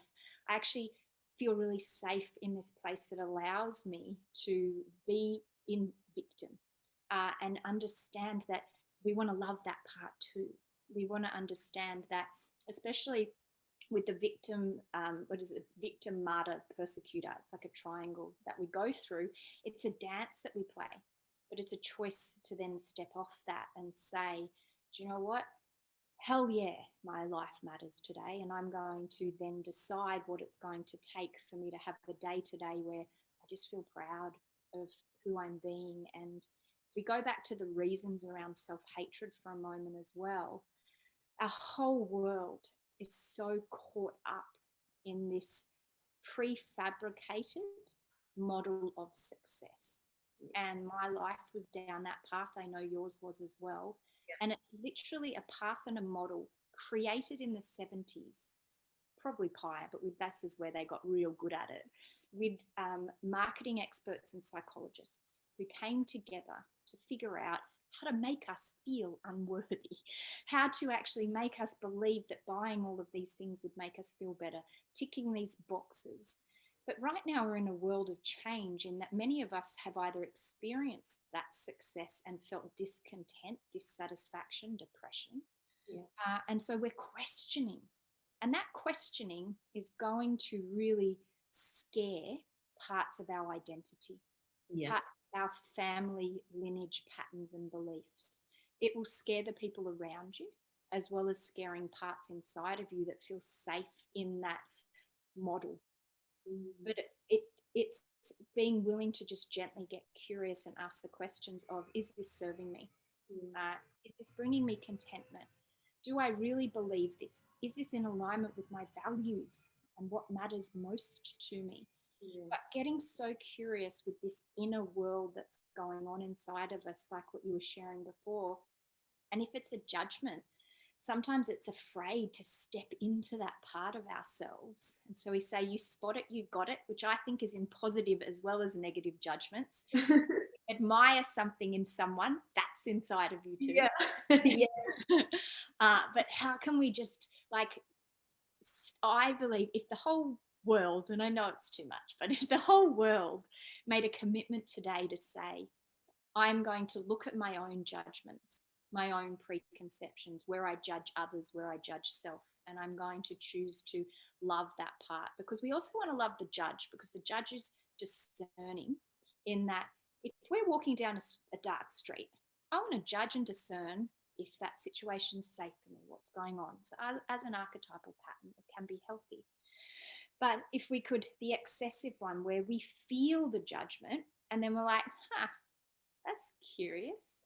I actually feel really safe in this place that allows me to be in victim, and understand that we want to love that part too. We want to understand that, especially with the victim, what is it, victim, martyr, persecutor. It's like a triangle that we go through. It's a dance that we play, but it's a choice to then step off that and say, do you know what? Hell yeah, my life matters today. And I'm going to then decide what it's going to take for me to have a day today where I just feel proud of who I'm being. And if we go back to the reasons around self hatred for a moment as well, our whole world is so caught up in this prefabricated model of success. And my life was down that path. I know yours was as well. Yeah. And it's literally a path and a model created in the 70s, probably prior, but with this is where they got real good at it, with marketing experts and psychologists who came together to figure out how to make us feel unworthy, how to actually make us believe that buying all of these things would make us feel better, ticking these boxes. But right now we're in a world of change in that many of us have either experienced that success and felt discontent, dissatisfaction, depression. Yeah. And so we're questioning. And that questioning is going to really scare parts of our identity, Yes. parts of our family lineage patterns and beliefs. It will scare the people around you, as well as scaring parts inside of you that feel safe in that model. But it's being willing to just gently get curious and ask the questions of, is this serving me? Is this bringing me contentment? Do I really believe this? Is this in alignment with my values and what matters most to me? But getting so curious with this inner world that's going on inside of us, like what you were sharing before. And if it's a judgment, sometimes it's afraid to step into that part of ourselves. And so we say, you spot it, you got it, which I think is in positive as well as negative judgments. Admire something in someone, that's inside of you too. Yeah. Yes. But how can we just, like, I believe if the whole world, and I know it's too much, but if the whole world made a commitment today to say, I'm going to look at my own judgments, my own preconceptions, where I judge others, where I judge self, and I'm going to choose to love that part, because we also want to love the judge, because the judge is discerning in that if we're walking down a dark street, I want to judge and discern if that situation's safe for me, what's going on. So as an archetypal pattern, it can be healthy. But if we could, the excessive one where we feel the judgment and then we're like, that's curious.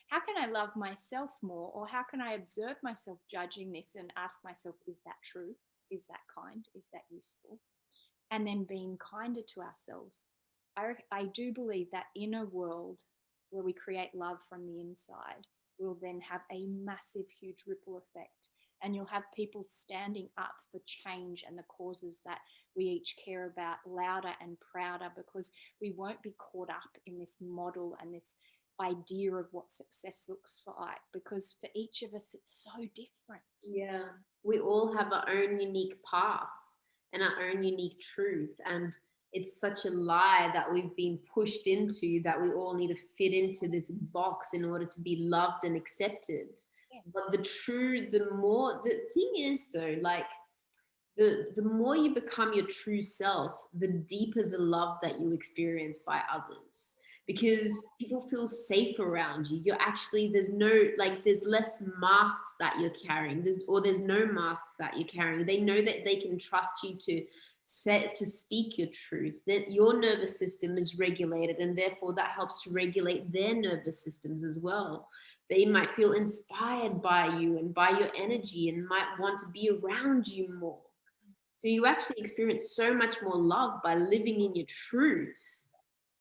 How can I love myself more? Or how can I observe myself judging this and ask myself, is that true? Is that kind? Is that useful? And then being kinder to ourselves. I do believe that inner world where we create love from the inside will then have a massive, huge ripple effect. And you'll have people standing up for change and the causes that we each care about louder and prouder, because we won't be caught up in this model and this idea of what success looks like, because for each of us it's so different. Yeah. We all have our own unique path and our own unique truth. And it's such a lie that we've been pushed into, that we all need to fit into this box in order to be loved and accepted. Yeah. But the thing is though, like the more you become your true self, the deeper the love that you experience by others. Because people feel safe around you. You're actually, there's less masks that you're carrying. There's no masks that you're carrying. They know that they can trust you to speak your truth, that your nervous system is regulated, and therefore that helps to regulate their nervous systems as well. They might feel inspired by you and by your energy and might want to be around you more. So you actually experience so much more love by living in your truth.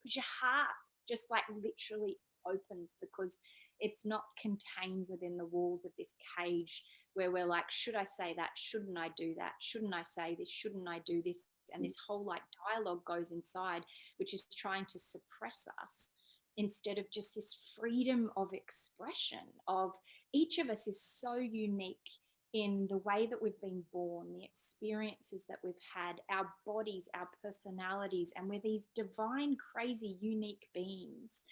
Because your heart just like literally opens, because it's not contained within the walls of this cage where we're like, should I say that? Shouldn't I do that? Shouldn't I say this? Shouldn't I do this? And this whole like dialogue goes inside, which is trying to suppress us, instead of just this freedom of expression, of each of us is so unique in the way that we've been born, the experiences that we've had, our bodies, our personalities, and we're these divine, crazy, unique beings.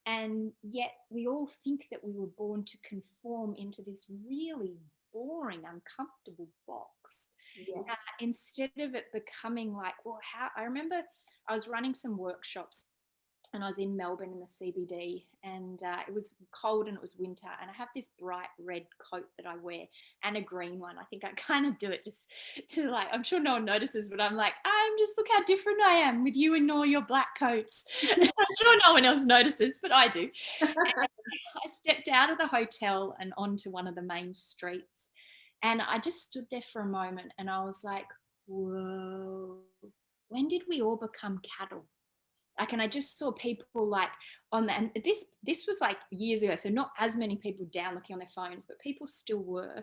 And yet we all think that we were born to conform into this really boring, uncomfortable box. Yes. Instead of it becoming like, well, how I remember I was running some workshops and I was in Melbourne in the CBD, and it was cold and it was winter, and I have this bright red coat that I wear and a green one. I think I kind of do it just to, like, I'm sure no one notices, but I'm like, I'm just, look how different I am with you and all your black coats. I'm sure no one else notices, but I do. And I stepped out of the hotel and onto one of the main streets, and I just stood there for a moment and I was like, whoa, when did we all become cattle? Like, and I just saw people like on the, and this was like years ago, so not as many people down looking on their phones, but people still were,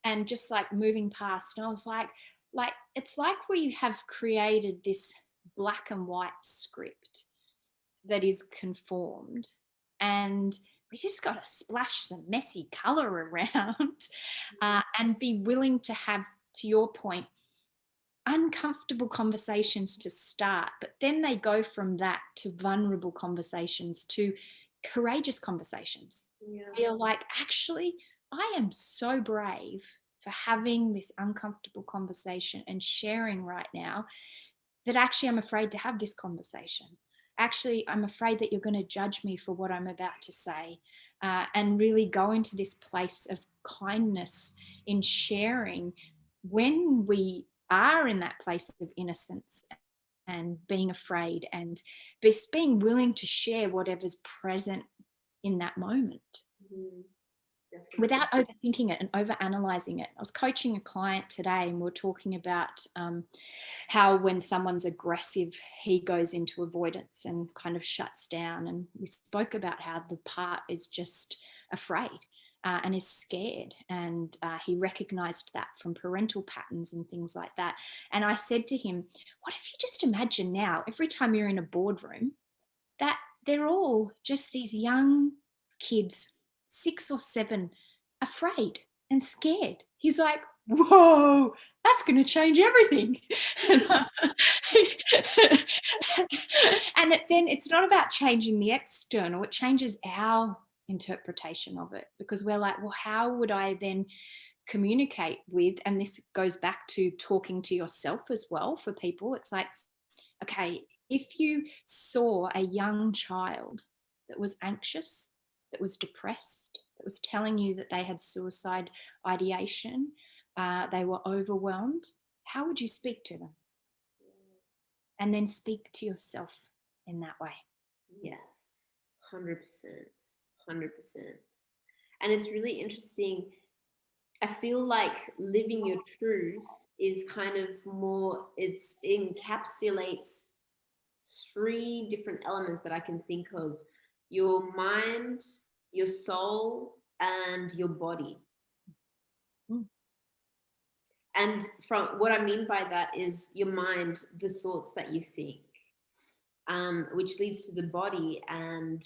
and just like moving past. And I was like it's like we have created this black and white script that is conformed, and we just got to splash some messy color around, and be willing to have, to your point, uncomfortable conversations to start, but then they go from that to vulnerable conversations to courageous conversations. Yeah. You're like, actually, I am so brave for having this uncomfortable conversation and sharing right now, that actually I'm afraid to have this conversation. Actually, I'm afraid that you're going to judge me for what I'm about to say, and really go into this place of kindness in sharing when we are in that place of innocence and being afraid, and just being willing to share whatever's present in that moment. Mm-hmm. Without overthinking it and overanalyzing it. I was coaching a client today, and we're talking about how when someone's aggressive, he goes into avoidance and kind of shuts down. And we spoke about how the part is just afraid, and is scared. And he recognized that from parental patterns and things like that. And I said to him, what if you just imagine now, every time you're in a boardroom, that they're all just these young kids, 6 or 7, afraid and scared. He's like, whoa, that's going to change everything. And then it's not about changing the external, it changes our interpretation of it, because we're like, well, how would I then communicate with, and this goes back to talking to yourself as well for people. It's like, okay, if you saw a young child that was anxious, that was depressed, that was telling you that they had suicide ideation, they were overwhelmed, how would you speak to them? And then speak to yourself in that way. Yes, 100%, 100%. And it's really interesting. I feel like living your truth is kind of more, it encapsulates 3 different elements that I can think of: your mind, your soul, and your body. And from what I mean by that is your mind, the thoughts that you think, which leads to the body. And,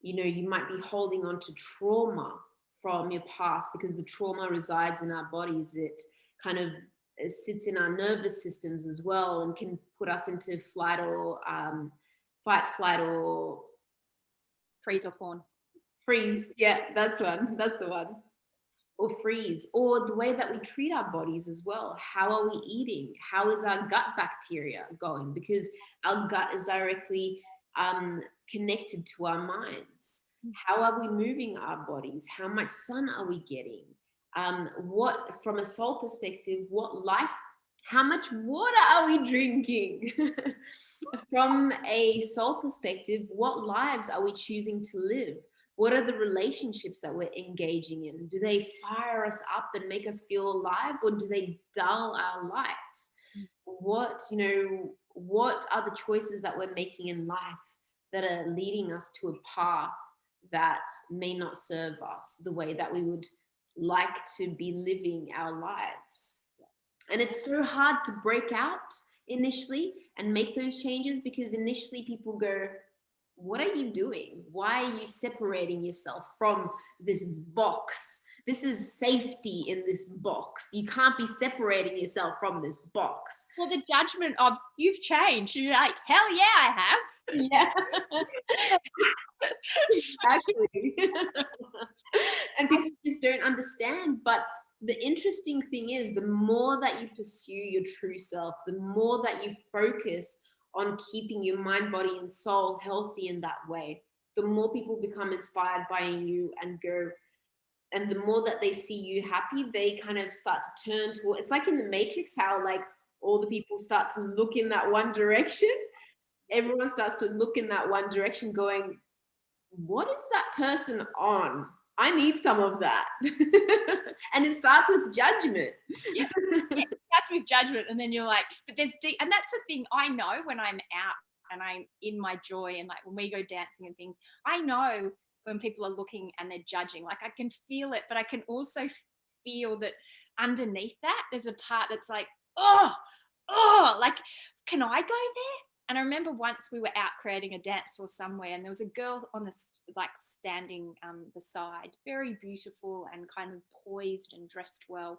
you know, you might be holding on to trauma from your past, because the trauma resides in our bodies. It kind of sits in our nervous systems as well, and can put us into flight or fight, flight, or freeze or fawn. Freeze. Yeah, that's the one. Or freeze, or the way that we treat our bodies as well. How are we eating? How is our gut bacteria going? Because our gut is directly connected to our minds. How are we moving our bodies? How much sun are we getting? What, from a soul perspective, what life, how much water are we drinking? From a soul perspective, what lives are we choosing to live? What are the relationships that we're engaging in? Do they fire us up and make us feel alive, or do they dull our light? What, you know, what are the choices that we're making in life that are leading us to a path that may not serve us the way that we would like to be living our lives? And it's so hard to break out initially and make those changes, because initially people go, what are you doing? Why are you separating yourself from this box? This is safety in this box. You can't be separating yourself from this box. Well, the judgment of you've changed. You're like, hell yeah, I have. Yeah. Exactly. And people just don't understand. But the interesting thing is, the more that you pursue your true self, the more that you focus on keeping your mind, body, and soul healthy in that way, the more people become inspired by you and go. And the more that they see you happy, they kind of start to turn toward. It's like in the Matrix, how like all the people start to look in that one direction. Everyone starts to look in that one direction, going, what is that person on? I need some of that. And it starts with judgment. Yeah. That's with judgment. And then you're like, but there's and that's the thing I know when I'm out and I'm in my joy, and like when we go dancing and things, I know when people are looking and they're judging. Like I can feel it, but I can also feel that underneath that there's a part that's like, oh, like, can I go there? And I remember once we were out creating a dance floor somewhere, and there was a girl on the like standing beside, very beautiful and kind of poised and dressed well.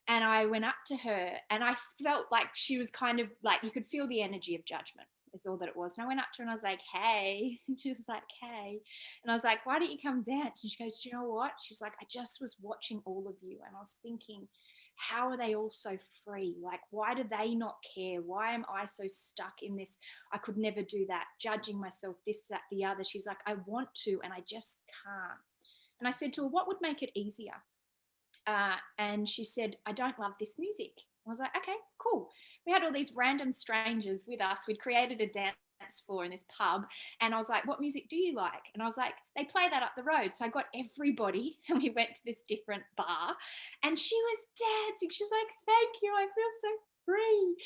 And I went up to her, and I felt like she was kind of like, you could feel the energy of judgment is all that it was. And I went up to her and I was like, hey. And she was like, hey. And I was like, why don't you come dance? And she goes, do you know what? She's like, I just was watching all of you, and I was thinking, how are they all so free? Like, why do they not care? Why am I so stuck in this? I could never do that, judging myself, this, that, the other. She's like, I want to, and I just can't. And I said to her, what would make it easier? And she said, I don't love this music. I was like, okay, cool. We had all these random strangers with us. We'd created a dance floor in this pub, and I was like, what music do you like? And I was like, they play that up the road. So I got everybody, and we went to this different bar, and she was dancing. She was like, thank you, I feel so free.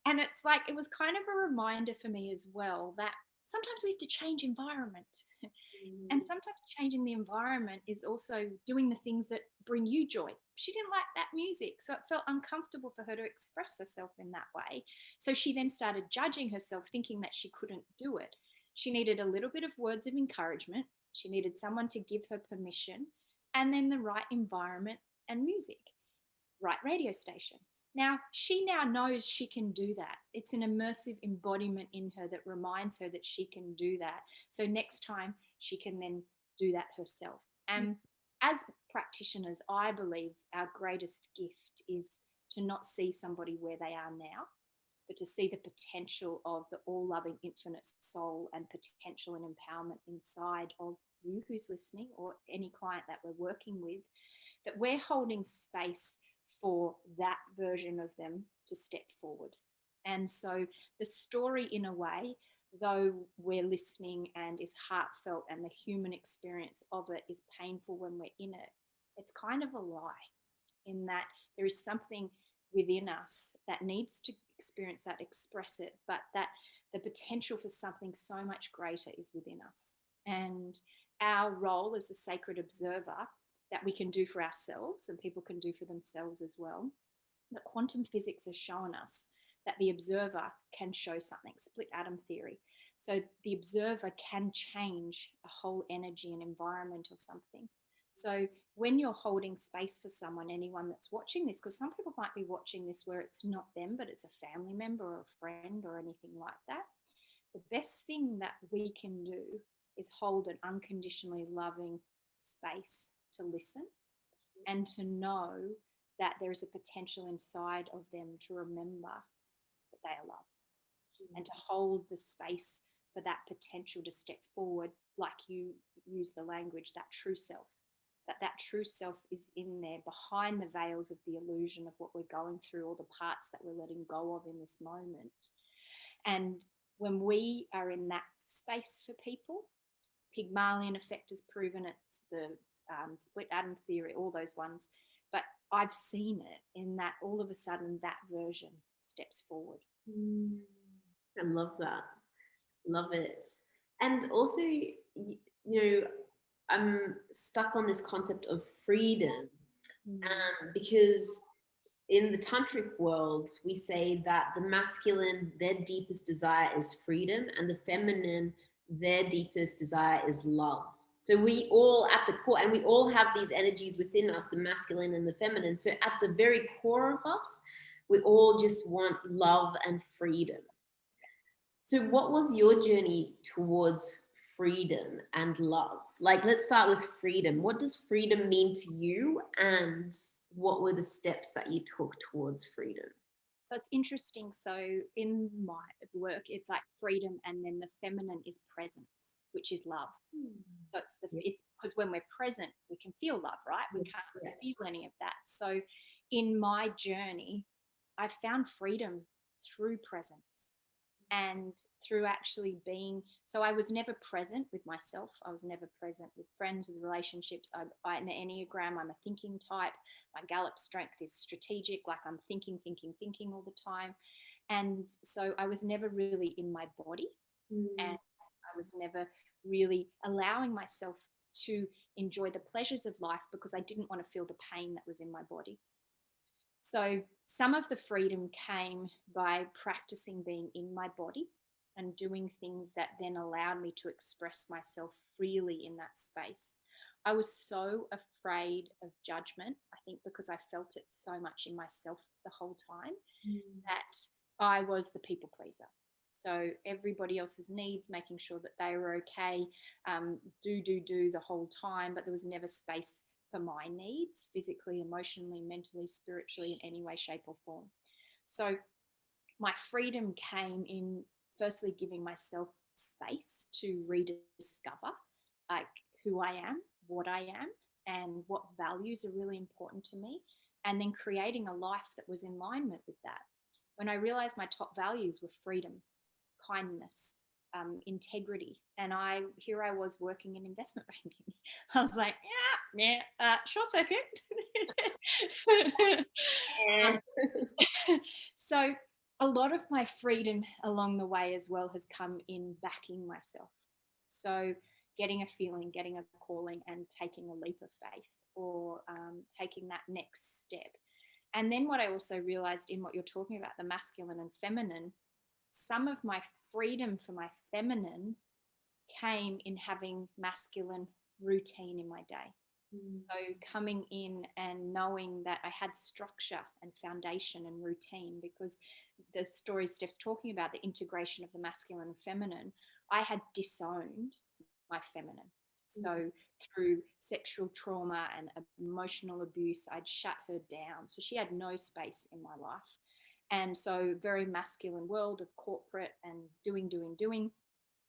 And it's like, it was kind of a reminder for me as well that sometimes we have to change environment. And sometimes changing the environment is also doing the things that bring you joy. She didn't like that music, so it felt uncomfortable for her to express herself in that way. So she then started judging herself, thinking that she couldn't do it. She needed a little bit of words of encouragement. She needed someone to give her permission, and then the right environment and music, right radio station. Now, she now knows she can do that. It's an immersive embodiment in her that reminds her that she can do that. So next time she can then do that herself. And as practitioners, I believe our greatest gift is to not see somebody where they are now, but to see the potential of the all-loving infinite soul and potential and empowerment inside of you who's listening, or any client that we're working with, that we're holding space for that version of them to step forward. And so the story, in a way, though we're listening and is heartfelt and the human experience of it is painful when we're in it, it's kind of a lie, in that there is something within us that needs to experience that, express it, but that the potential for something so much greater is within us. And our role as a sacred observer that we can do for ourselves and people can do for themselves as well, that quantum physics has shown us that the observer can show something, split atom theory. So the observer can change a whole energy and environment or something. So when you're holding space for someone, anyone that's watching this, because some people might be watching this where it's not them, but it's a family member or a friend or anything like that, the best thing that we can do is hold an unconditionally loving space to listen and to know that there is a potential inside of them to remember that they are loved, and to hold the space for that potential to step forward, like you use the language, that true self, that true self is in there behind the veils of the illusion of what we're going through, or the parts that we're letting go of in this moment. And when we are in that space for people, Pygmalion effect has proven it's the split atom theory, all those ones. But I've seen it in that all of a sudden that version steps forward. I love that. Love it. And also, you know, I'm stuck on this concept of freedom, because in the tantric world, we say that the masculine, their deepest desire is freedom, and the feminine, their deepest desire is love. So we all at the core, and we all have these energies within us, the masculine and the feminine. So at the very core of us, we all just want love and freedom. So what was your journey towards freedom and love? Like, let's start with freedom. What does freedom mean to you? And what were the steps that you took towards freedom? So it's interesting. So in my work, it's like freedom, and then the feminine is presence, which is love. So it's because when we're present, we can feel love, right? We can't feel any of that. So in my journey, I found freedom through presence and through actually being. So I was never present with myself. I was never present with friends, with relationships. In the Enneagram, I'm a thinking type. My Gallup strength is strategic, like I'm thinking all the time. And so I was never really in my body, and I was never really allowing myself to enjoy the pleasures of life because I didn't want to feel the pain that was in my body. So some of the freedom came by practicing being in my body and doing things that then allowed me to express myself freely in that space. I was so afraid of judgment, I think because I felt it so much in myself the whole time, that I was the people pleaser. So everybody else's needs, making sure that they were okay, do the whole time, but there was never space for my needs, physically, emotionally, mentally, spiritually, in any way, shape, or form. So my freedom came in firstly giving myself space to rediscover like who I am, what I am, and what values are really important to me, and then creating a life that was in alignment with that. When I realized my top values were freedom, kindness, integrity, and I was working in investment banking. I was like, short circuit. So a lot of my freedom along the way as well has come in backing myself. So getting a feeling, getting a calling, and taking a leap of faith, or taking that next step. And then what I also realized in what you're talking about, the masculine and feminine, some of my freedom for my feminine came in having masculine routine in my day. So coming in and knowing that I had structure and foundation and routine, because the story Stef's talking about, the integration of the masculine and feminine, I had disowned my feminine. So through sexual trauma and emotional abuse, I'd shut her down. So she had no space in my life. And so very masculine world of corporate and doing.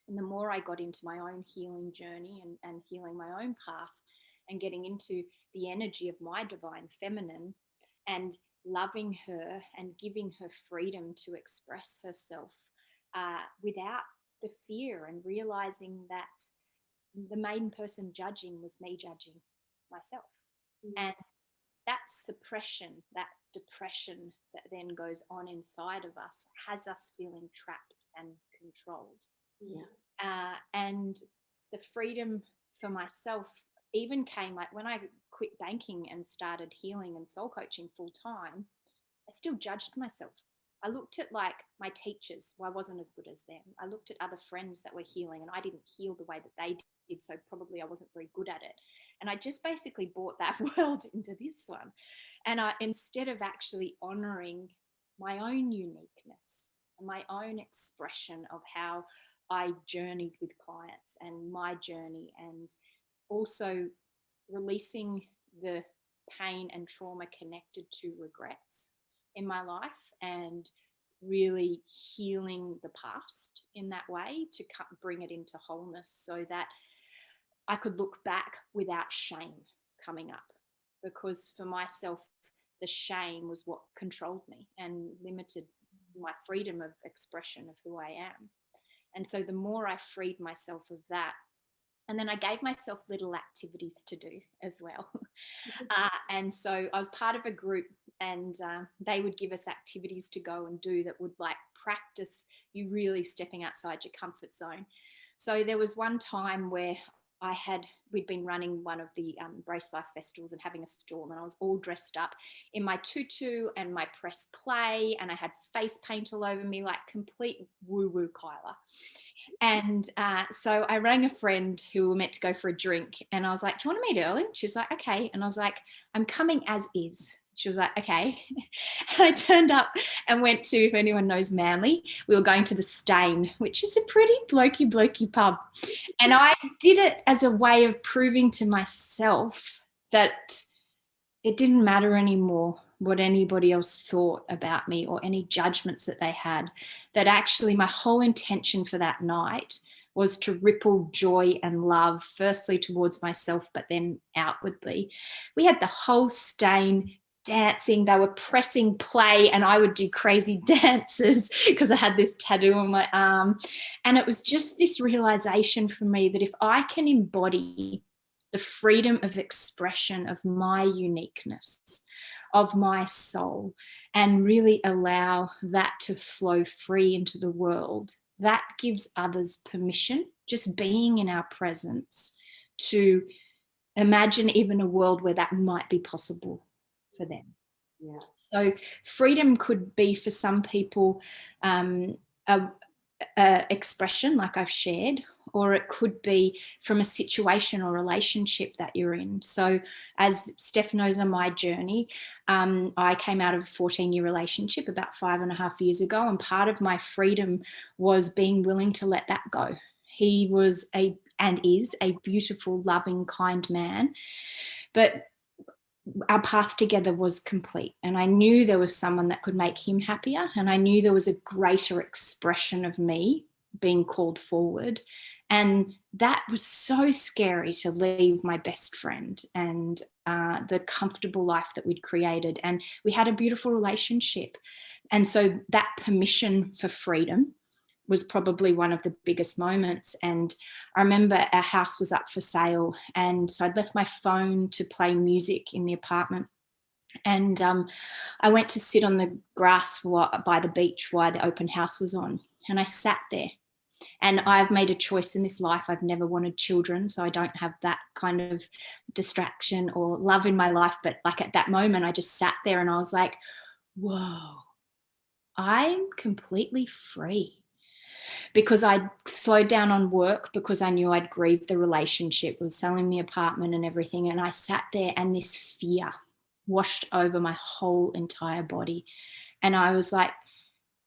And the more I got into my own healing journey and healing my own path and getting into the energy of my divine feminine and loving her and giving her freedom to express herself without the fear, and realizing that the main person judging was me judging myself. And that suppression, that depression that then goes on inside of us has us feeling trapped and controlled. And the freedom for myself even came like when I quit banking and started healing and soul coaching full time. I still judged myself. I looked at like my teachers, well, I wasn't as good as them. I looked at other friends that were healing and I didn't heal the way that they did, so probably I wasn't very good at it. And I just basically brought that world into this one. And instead of actually honoring my own uniqueness and my own expression of how I journeyed with clients and my journey, and also releasing the pain and trauma connected to regrets in my life, and really healing the past in that way to bring it into wholeness, so that I could look back without shame coming up. Because for myself, the shame was what controlled me and limited my freedom of expression of who I am. And so the more I freed myself of that, and then I gave myself little activities to do as well. And so I was part of a group, and they would give us activities to go and do that would like practice you really stepping outside your comfort zone. So there was one time where we'd been running one of the Brace Life festivals and having a stall, and I was all dressed up in my tutu and my pressed clay, and I had face paint all over me, like complete woo-woo Kyla. And so I rang a friend who were meant to go for a drink, and I was like, do you want to meet early? She was like, okay. And I was like, I'm coming as is. She was like, okay. And I turned up and went to, if anyone knows Manly, we were going to the Stain, which is a pretty blokey pub. And I did it as a way of proving to myself that it didn't matter anymore what anybody else thought about me or any judgments that they had, that actually my whole intention for that night was to ripple joy and love, firstly towards myself, but then outwardly. We had the whole Stain dancing, they were pressing play, and I would do crazy dances because I had this tattoo on my arm. And it was just this realization for me that if I can embody the freedom of expression of my uniqueness, of my soul, and really allow that to flow free into the world, that gives others permission, just being in our presence, to imagine even a world where that might be possible for them. Yeah. So freedom could be for some people a expression like I've shared, or it could be from a situation or relationship that you're in. So as Stef knows on my journey, I came out of a 14-year relationship about 5.5 years ago, and part of my freedom was being willing to let that go. He was and is a beautiful, loving, kind man, but our path together was complete, and I knew there was someone that could make him happier, and I knew there was a greater expression of me being called forward. And that was so scary, to leave my best friend and the comfortable life that we'd created, and we had a beautiful relationship. And so that permission for freedom was probably one of the biggest moments. And I remember our house was up for sale, and so I'd left my phone to play music in the apartment, and I went to sit on the grass by the beach while the open house was on, and I sat there. And I've made a choice in this life. I've never wanted children, so I don't have that kind of distraction or love in my life. But like at that moment, I just sat there and I was like, whoa, I'm completely free. Because I'd slowed down on work, because I knew I'd grieved the relationship with selling the apartment and everything. And I sat there, and this fear washed over my whole entire body. And I was like,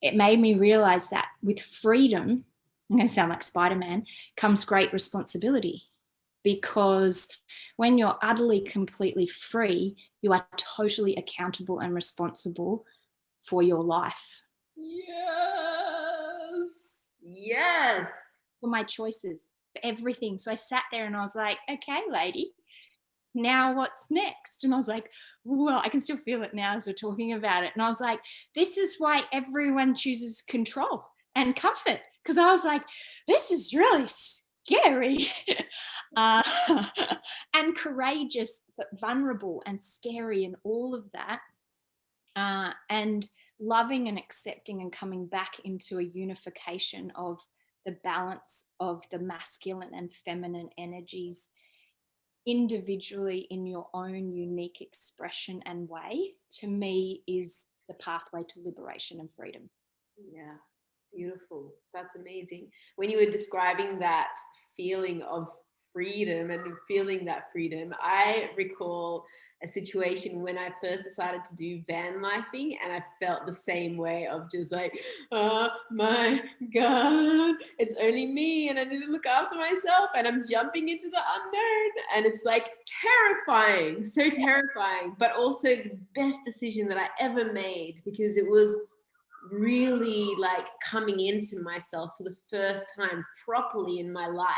it made me realize that with freedom, I'm going to sound like Spider-Man, comes great responsibility. Because when you're utterly, completely free, you are totally accountable and responsible for your life. Yes. For my choices, for everything. So I sat there and I was like, okay, lady, now what's next? And I was like, well, I can still feel it now as we're talking about it. And I was like, this is why everyone chooses control and comfort. Because I was like, this is really scary and courageous, but vulnerable and scary and all of that. And loving and accepting and coming back into a unification of the balance of the masculine and feminine energies individually in your own unique expression and way, to me, is the pathway to liberation and freedom. Yeah, beautiful. That's amazing. When you were describing that feeling of freedom and feeling that freedom, I recall a situation when I first decided to do van lifing, and I felt the same way of just like, oh my God, it's only me and I need to look after myself, and I'm jumping into the unknown, and it's like terrifying, so terrifying, but also the best decision that I ever made, because it was really like coming into myself for the first time properly in my life.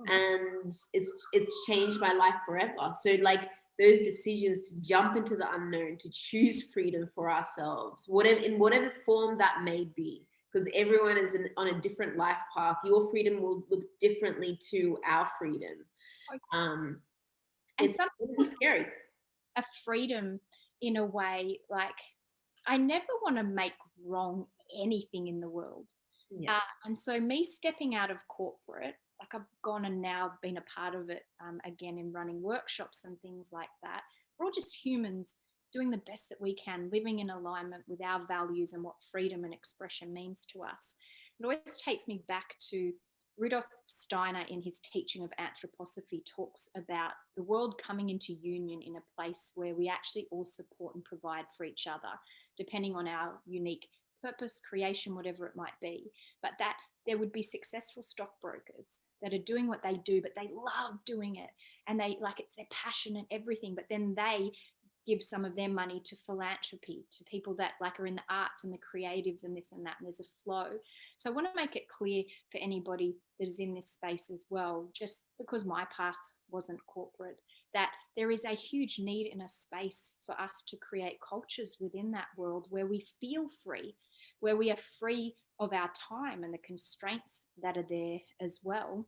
And it's changed my life forever. So like those decisions to jump into the unknown, to choose freedom for ourselves, whatever form that may be, because everyone is on a different life path. Your freedom will look differently to our freedom. And it's really scary. A freedom in a way, like, I never want to make wrong anything in the world. Yeah. And so me stepping out of corporate like I've gone and now been a part of it again in running workshops and things like that. We're all just humans doing the best that we can, living in alignment with our values and what freedom and expression means to us. It always takes me back to Rudolf Steiner in his teaching of anthroposophy talks about the world coming into union in a place where we actually all support and provide for each other, depending on our unique purpose, creation, whatever it might be. But that there would be successful stockbrokers that are doing what they do, but they love doing it. And they like it's their passion and everything. But then they give some of their money to philanthropy, to people that like are in the arts and the creatives and this and that. And there's a flow. So I want to make it clear for anybody that is in this space as well, just because my path wasn't corporate, that there is a huge need in a space for us to create cultures within that world where we feel free, where we are free of our time and the constraints that are there as well.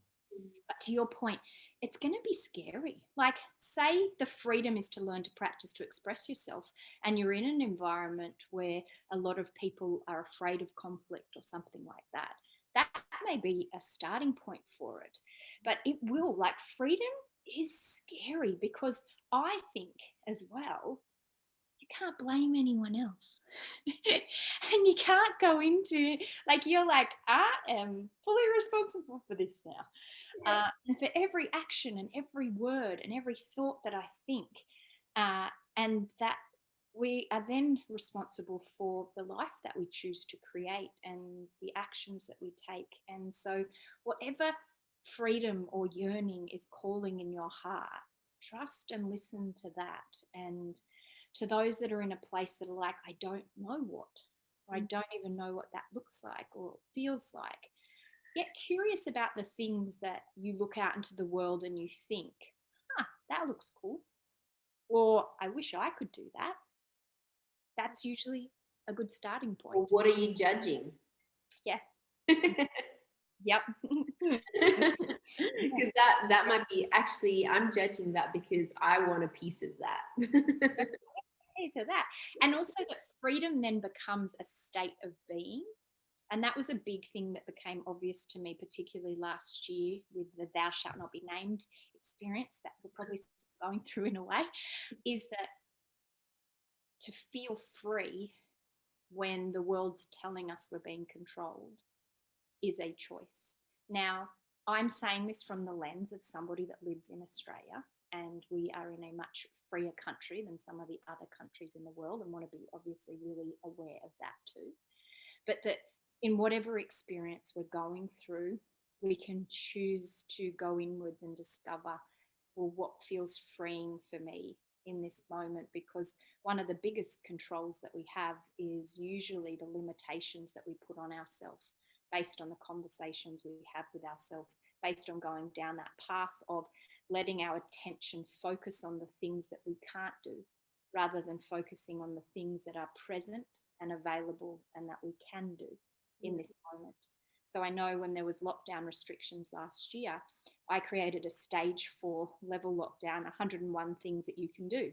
But to your point, it's going to be scary. Like, say the freedom is to learn to practice to express yourself, and you're in an environment where a lot of people are afraid of conflict or something like that. That may be a starting point for it. But it will, like, freedom is scary because I think as well, you can't blame anyone else. And you can't go into, like, you're like, I am fully responsible for this now. And for every action and every word and every thought that I think, and that we are then responsible for the life that we choose to create and the actions that we take. And so, whatever freedom or yearning is calling in your heart, trust and listen to that. And to those that are in a place that are like, I don't know what, or I don't even know what that looks like or feels like, get curious about the things that you look out into the world and you think, that looks cool. Or I wish I could do that. That's usually a good starting point. Well, what are you judging? Yeah. Yep. Because that might be, actually, I'm judging that because I want a piece of that. Piece of that. And also that freedom then becomes a state of being. And that was a big thing that became obvious to me, particularly last year with the Thou Shalt Not Be Named experience that we're probably going through in a way, is that to feel free when the world's telling us we're being controlled is a choice. Now, I'm saying this from the lens of somebody that lives in Australia, and we are in a much freer country than some of the other countries in the world, and want to be obviously really aware of that too. But that in whatever experience we're going through, we can choose to go inwards and discover, well, what feels freeing for me in this moment? Because one of the biggest controls that we have is usually the limitations that we put on ourselves based on the conversations we have with ourselves, based on going down that path of letting our attention focus on the things that we can't do rather than focusing on the things that are present and available and that we can do in this moment. So I know when there was lockdown restrictions last year, I created a stage 4 level lockdown, 101 things that you can do.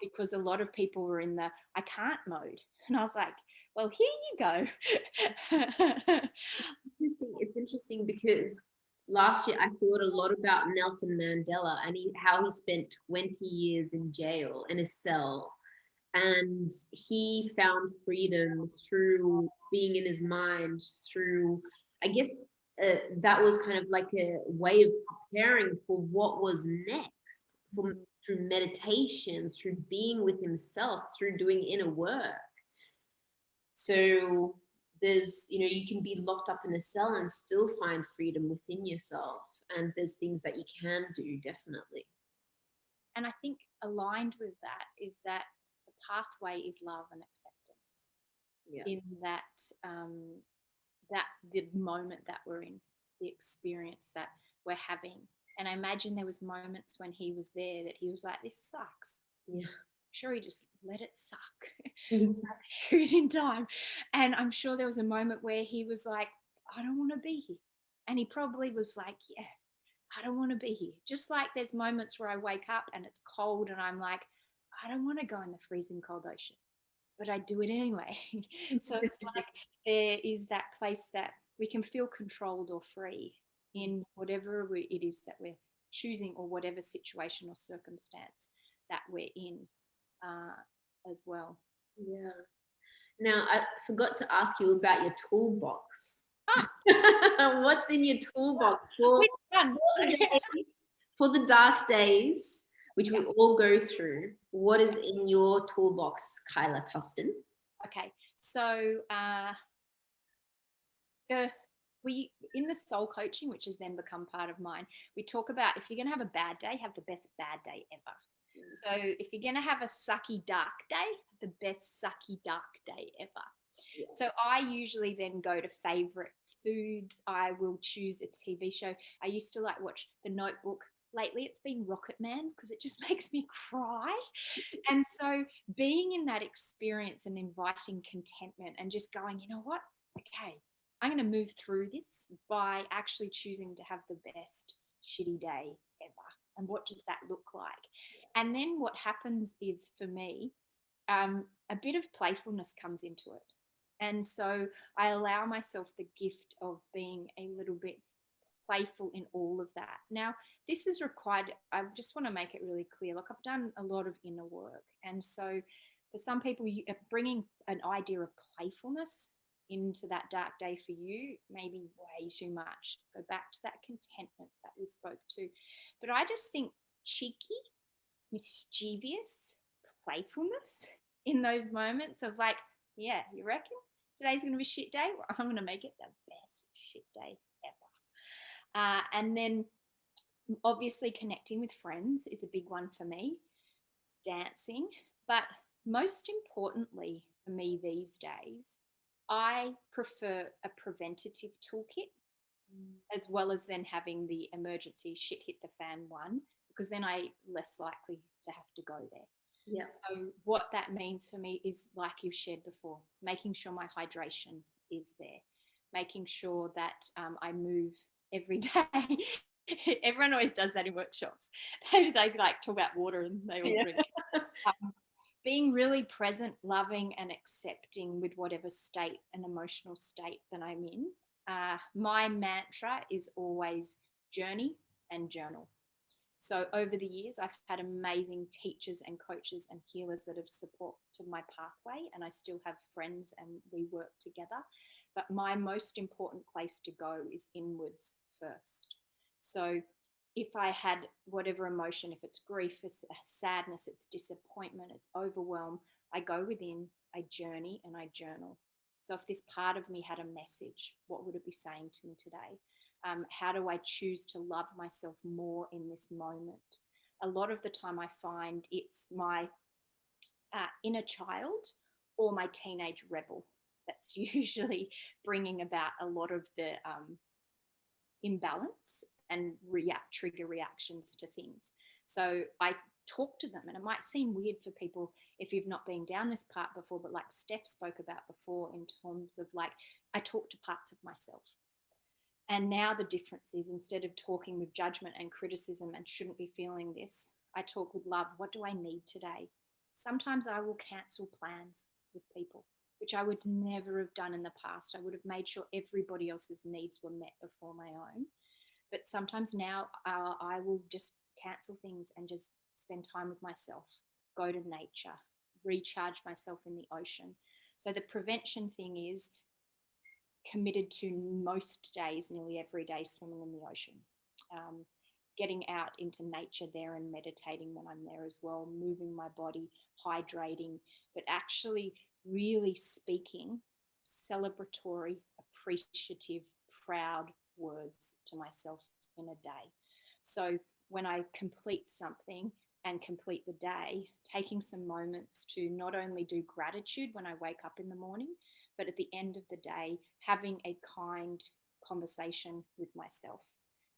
Because a lot of people were in the I can't mode. And I was like, well, here you go. It's interesting because last year I thought a lot about Nelson Mandela and how he spent 20 years in jail in a cell. And he found freedom through being in his mind, through, I guess, that was kind of like a way of preparing for what was next, through meditation, through being with himself, through doing inner work. So there's, you can be locked up in a cell and still find freedom within yourself. And there's things that you can do, definitely. And I think aligned with that is that the pathway is love and acceptance. In that the moment that we're in, the experience that we're having. And I imagine there was moments when he was there that he was like, this sucks. Yeah. I'm sure he just let it suck. Period in time. And I'm sure there was a moment where he was like, I don't want to be here. And he probably was like, yeah, I don't want to be here. Just like there's moments where I wake up and it's cold and I'm like, I don't want to go in the freezing cold ocean, but I do it anyway. So it's like there is that place that we can feel controlled or free. in whatever it is that we're choosing, or whatever situation or circumstance that we're in as well. Yeah. Now, I forgot to ask you about your toolbox. What's in your toolbox for the dark days, which we all go through? What is in your toolbox, Kyla Tustin? Okay, so we in the soul coaching, which has then become part of mine, we talk about, if you're going to have a bad day, have the best bad day ever. So if you're going to have a sucky dark day, the best sucky dark day ever. Yeah. So I usually then go to favorite foods. I will choose a TV show. I used to like watch The Notebook. Lately it's been Rocket Man because it just makes me cry. And so being in that experience and inviting contentment and just going, you know what? Okay, I'm going to move through this by actually choosing to have the best shitty day ever. And what does that look like? And then what happens is, for me, a bit of playfulness comes into it. And so I allow myself the gift of being a little bit playful in all of that. Now, this is required. I just want to make it really clear. Like, I've done a lot of inner work. And so for some people, bringing an idea of playfulness into that dark day for you may be way too much. Go back to that contentment that we spoke to. But I just think cheeky, mischievous playfulness in those moments of like, yeah, you reckon today's going to be a shit day? Well, I'm going to make it the best shit day ever. And then obviously connecting with friends is a big one for me, dancing. But most importantly for me these days, I prefer a preventative toolkit as well as then having the emergency shit hit the fan one, because then I'm less likely to have to go there. Yeah. So what that means for me is, like you've shared before, making sure my hydration is there, making sure that I move every day. Everyone always does that in workshops. They like talk about water and they all drink. Being really present, loving and accepting with whatever state and emotional state that I'm in. My mantra is always journey and journal. So over the years, I've had amazing teachers and coaches and healers that have supported my pathway, and I still have friends and we work together. But my most important place to go is inwards first. So if I had whatever emotion, if it's grief, it's sadness, it's disappointment, it's overwhelm, I go within, I journey and I journal. So if this part of me had a message, what would it be saying to me today? How do I choose to love myself more in this moment? A lot of the time I find it's my inner child or my teenage rebel that's usually bringing about a lot of the imbalance and trigger reactions to things. So I talk to them, and it might seem weird for people if you've not been down this part before, but like Stef spoke about before, in terms of like, I talk to parts of myself. And now the difference is, instead of talking with judgment and criticism and shouldn't be feeling this, I talk with love. What do I need today? Sometimes I will cancel plans with people, which I would never have done in the past. I would have made sure everybody else's needs were met before my own. But sometimes now I will just cancel things and just spend time with myself, go to nature, recharge myself in the ocean. So the prevention thing is committed to most days, nearly every day, swimming in the ocean, getting out into nature there and meditating when I'm there as well, moving my body, hydrating, but actually really speaking celebratory, appreciative, proud words to myself in a day. So when I complete something and complete the day, taking some moments to not only do gratitude when I wake up in the morning, but at the end of the day, having a kind conversation with myself.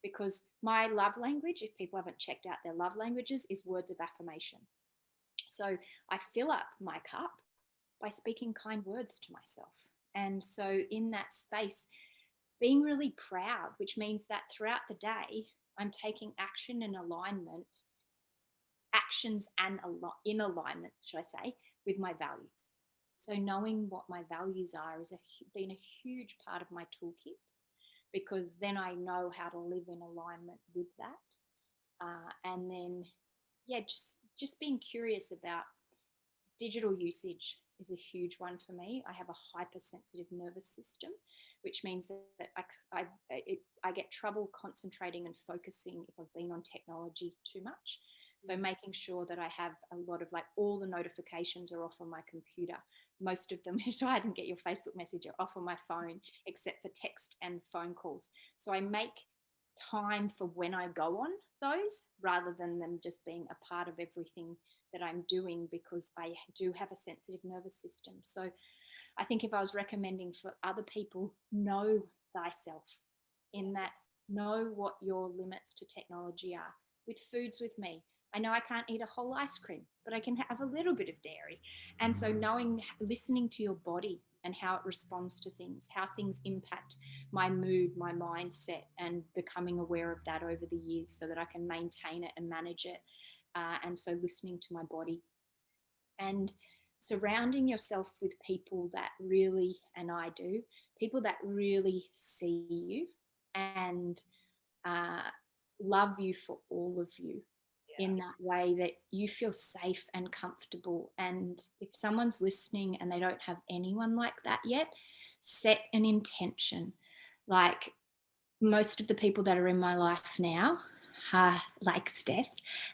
Because my love language, if people haven't checked out their love languages, is words of affirmation. So I fill up my cup by speaking kind words to myself. And so in that space, being really proud, which means that throughout the day, I'm taking action in alignment, actions and in alignment, should I say, with my values. So knowing what my values are has been a huge part of my toolkit. because then I know how to live in alignment with that. And then, yeah, just being curious about digital usage is a huge one for me. I have a hypersensitive nervous system, which means that I get trouble concentrating and focusing if I've been on technology too much. So making sure that I have a lot of, like, all the notifications are off on my computer. Most of them, so I didn't get your Facebook message, are off on my phone, except for text and phone calls. So I make time for when I go on those, rather than them just being a part of everything that I'm doing, because I do have a sensitive nervous system. So I think if I was recommending for other people, know thyself, in that, know what your limits to technology are. With foods with me, I know I can't eat a whole ice cream, but I can have a little bit of dairy. And so listening to your body and how it responds to things, how things impact my mood, my mindset, and becoming aware of that over the years so that I can maintain it and manage it. And so listening to my body, and surrounding yourself with people that really, and I do, people that really see you and uh, love you for all of you, in that way that you feel safe and comfortable. And if someone's listening and they don't have anyone like that yet, set an intention. Like, most of the people that are in my life now, like Stef,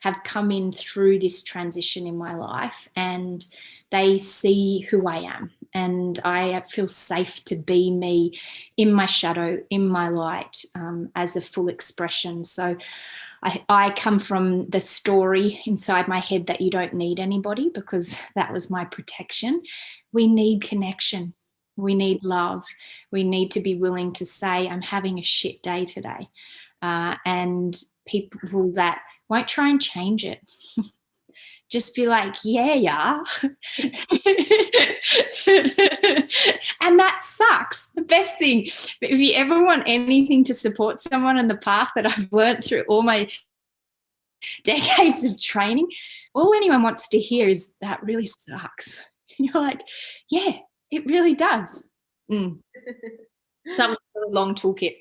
have come in through this transition in my life, and they see who I am, and I feel safe to be me, in my shadow, in my light, as a full expression. So I come from the story inside my head that you don't need anybody, because that was my protection. We need connection. We need love. We need to be willing to say, I'm having a shit day today. And people that won't try and change it. Just be like, yeah. And that sucks. The best thing, if you ever want anything to support someone in the path that I've learned through all my decades of training, all anyone wants to hear is, that really sucks. And you're like, yeah, it really does. So that was a really long toolkit.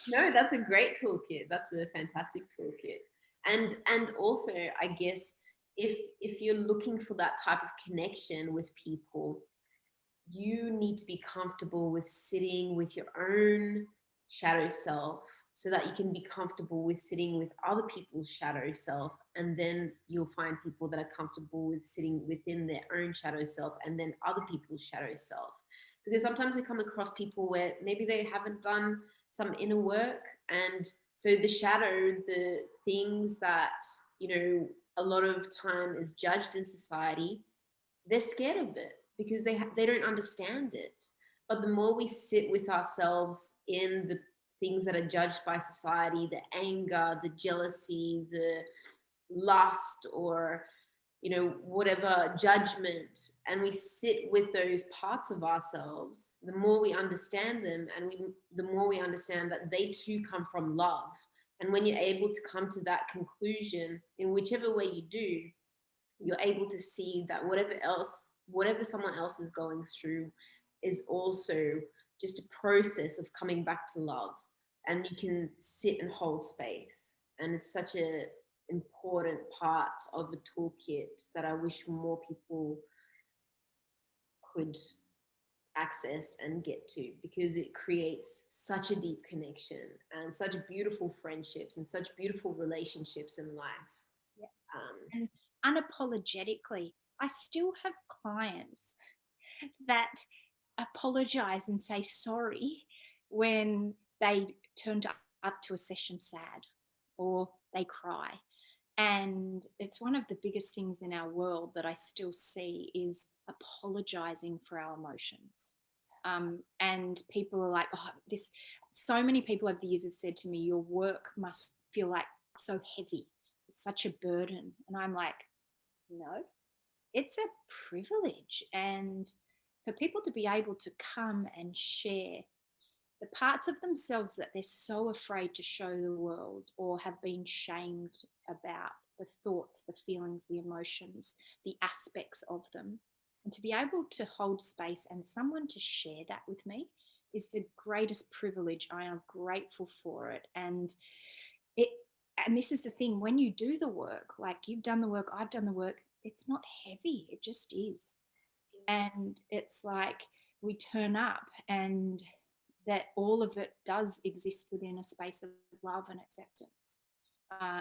No, that's a great toolkit. That's a fantastic toolkit. And also, I guess, if you're looking for that type of connection with people, you need to be comfortable with sitting with your own shadow self, so that you can be comfortable with sitting with other people's shadow self, and then you'll find people that are comfortable with sitting within their own shadow self, and then other people's shadow self. Because sometimes we come across people where maybe they haven't done some inner work, and so the shadow, the things that, a lot of time is judged in society, they're scared of it because they don't understand it. But the more we sit with ourselves in the things that are judged by society, the anger, the jealousy, the lust, or whatever judgment, and we sit with those parts of ourselves, the more we understand them, and the more we understand that they too come from love. And when you're able to come to that conclusion in whichever way you do, you're able to see that whatever someone else is going through is also just a process of coming back to love, and you can sit and hold space. And it's such a important part of a toolkit that I wish more people could access and get to, because it creates such a deep connection and such beautiful friendships and such beautiful relationships in life. Yeah. And unapologetically, I still have clients that apologize and say sorry when they turned up to a session sad or they cry. And it's one of the biggest things in our world that I still see, is apologizing for our emotions. And people are like, oh, this, so many people over the years have said to me, your work must feel like so heavy, it's such a burden. And I'm like, no, it's a privilege. And for people to be able to come and share the parts of themselves that they're so afraid to show the world, or have been shamed about, the thoughts, the feelings, the emotions, the aspects of them, and to be able to hold space and someone to share that with me, is the greatest privilege. I am grateful for it. It and this is the thing, when you do the work, like you've done the work, I've done the work, it's not heavy, it just is. And it's like we turn up, and that all of it does exist within a space of love and acceptance.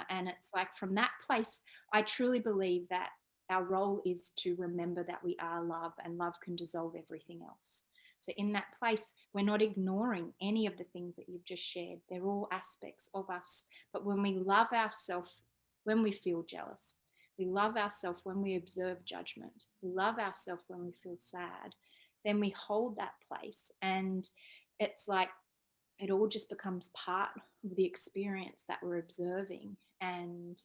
And it's like from that place, I truly believe that our role is to remember that we are love, and love can dissolve everything else. So, in that place, we're not ignoring any of the things that you've just shared. They're all aspects of us. But when we love ourselves, when we feel jealous, we love ourselves when we observe judgment, we love ourselves when we feel sad, then we hold that place. And it's like it all just becomes part of the experience that we're observing. And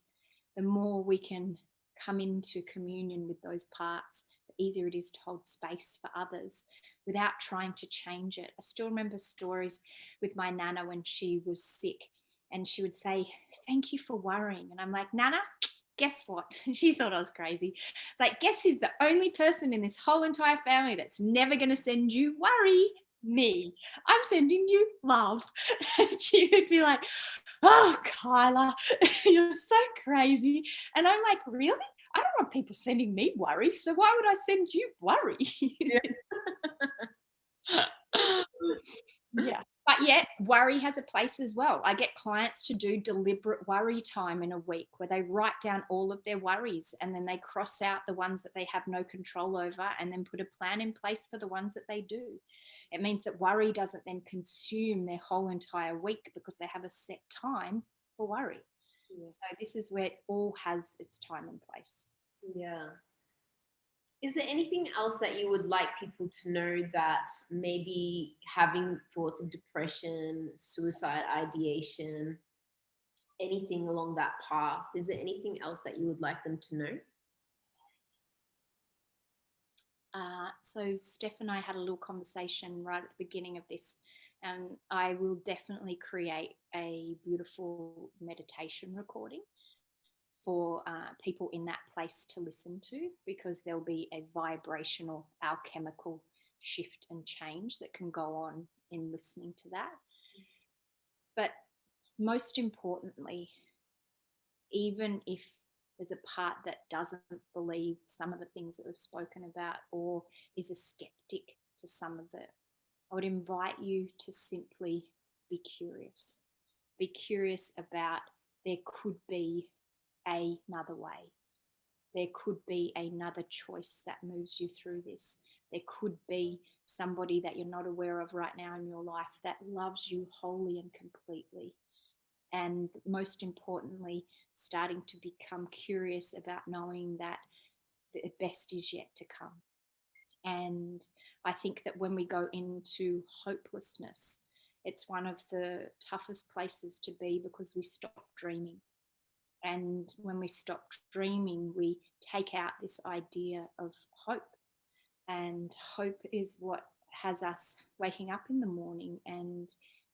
the more we can come into communion with those parts, the easier it is to hold space for others without trying to change it. I still remember stories with my Nana when she was sick, and she would say, "Thank you for worrying." And I'm like, "Nana, guess what?" She thought I was crazy. It's like, guess who's the only person in this whole entire family that's never going to send you worry? Me. I'm sending you love. And she would be like, "Oh, Kyla, you're so crazy." And I'm like, "Really? I don't want people sending me worry. So why would I send you worry?" Yeah. But yet, worry has a place as well. I get clients to do deliberate worry time in a week where they write down all of their worries, and then they cross out the ones that they have no control over, and then put a plan in place for the ones that they do. It means that worry doesn't then consume their whole entire week because they have a set time for worry. Yeah. So this is where it all has its time and place. Yeah. Is there anything else that you would like people to know that maybe having thoughts of depression, suicide ideation, anything along that path? Is there anything else that you would like them to know? So Steph and I had a little conversation right at the beginning of this, and I will definitely create a beautiful meditation recording for people in that place to listen to, because there'll be a vibrational, alchemical shift and change that can go on in listening to that. But most importantly, even if there's a part that doesn't believe some of the things that we've spoken about, or is a skeptic to some of it, I would invite you to simply be curious. Be curious about, there could be another way. There could be another choice that moves you through this. There could be somebody that you're not aware of right now in your life that loves you wholly and completely. And most importantly, starting to become curious about knowing that the best is yet to come. And I think that when we go into hopelessness, it's one of the toughest places to be, because we stop dreaming. And when we stop dreaming, we take out this idea of hope. And hope is what has us waking up in the morning and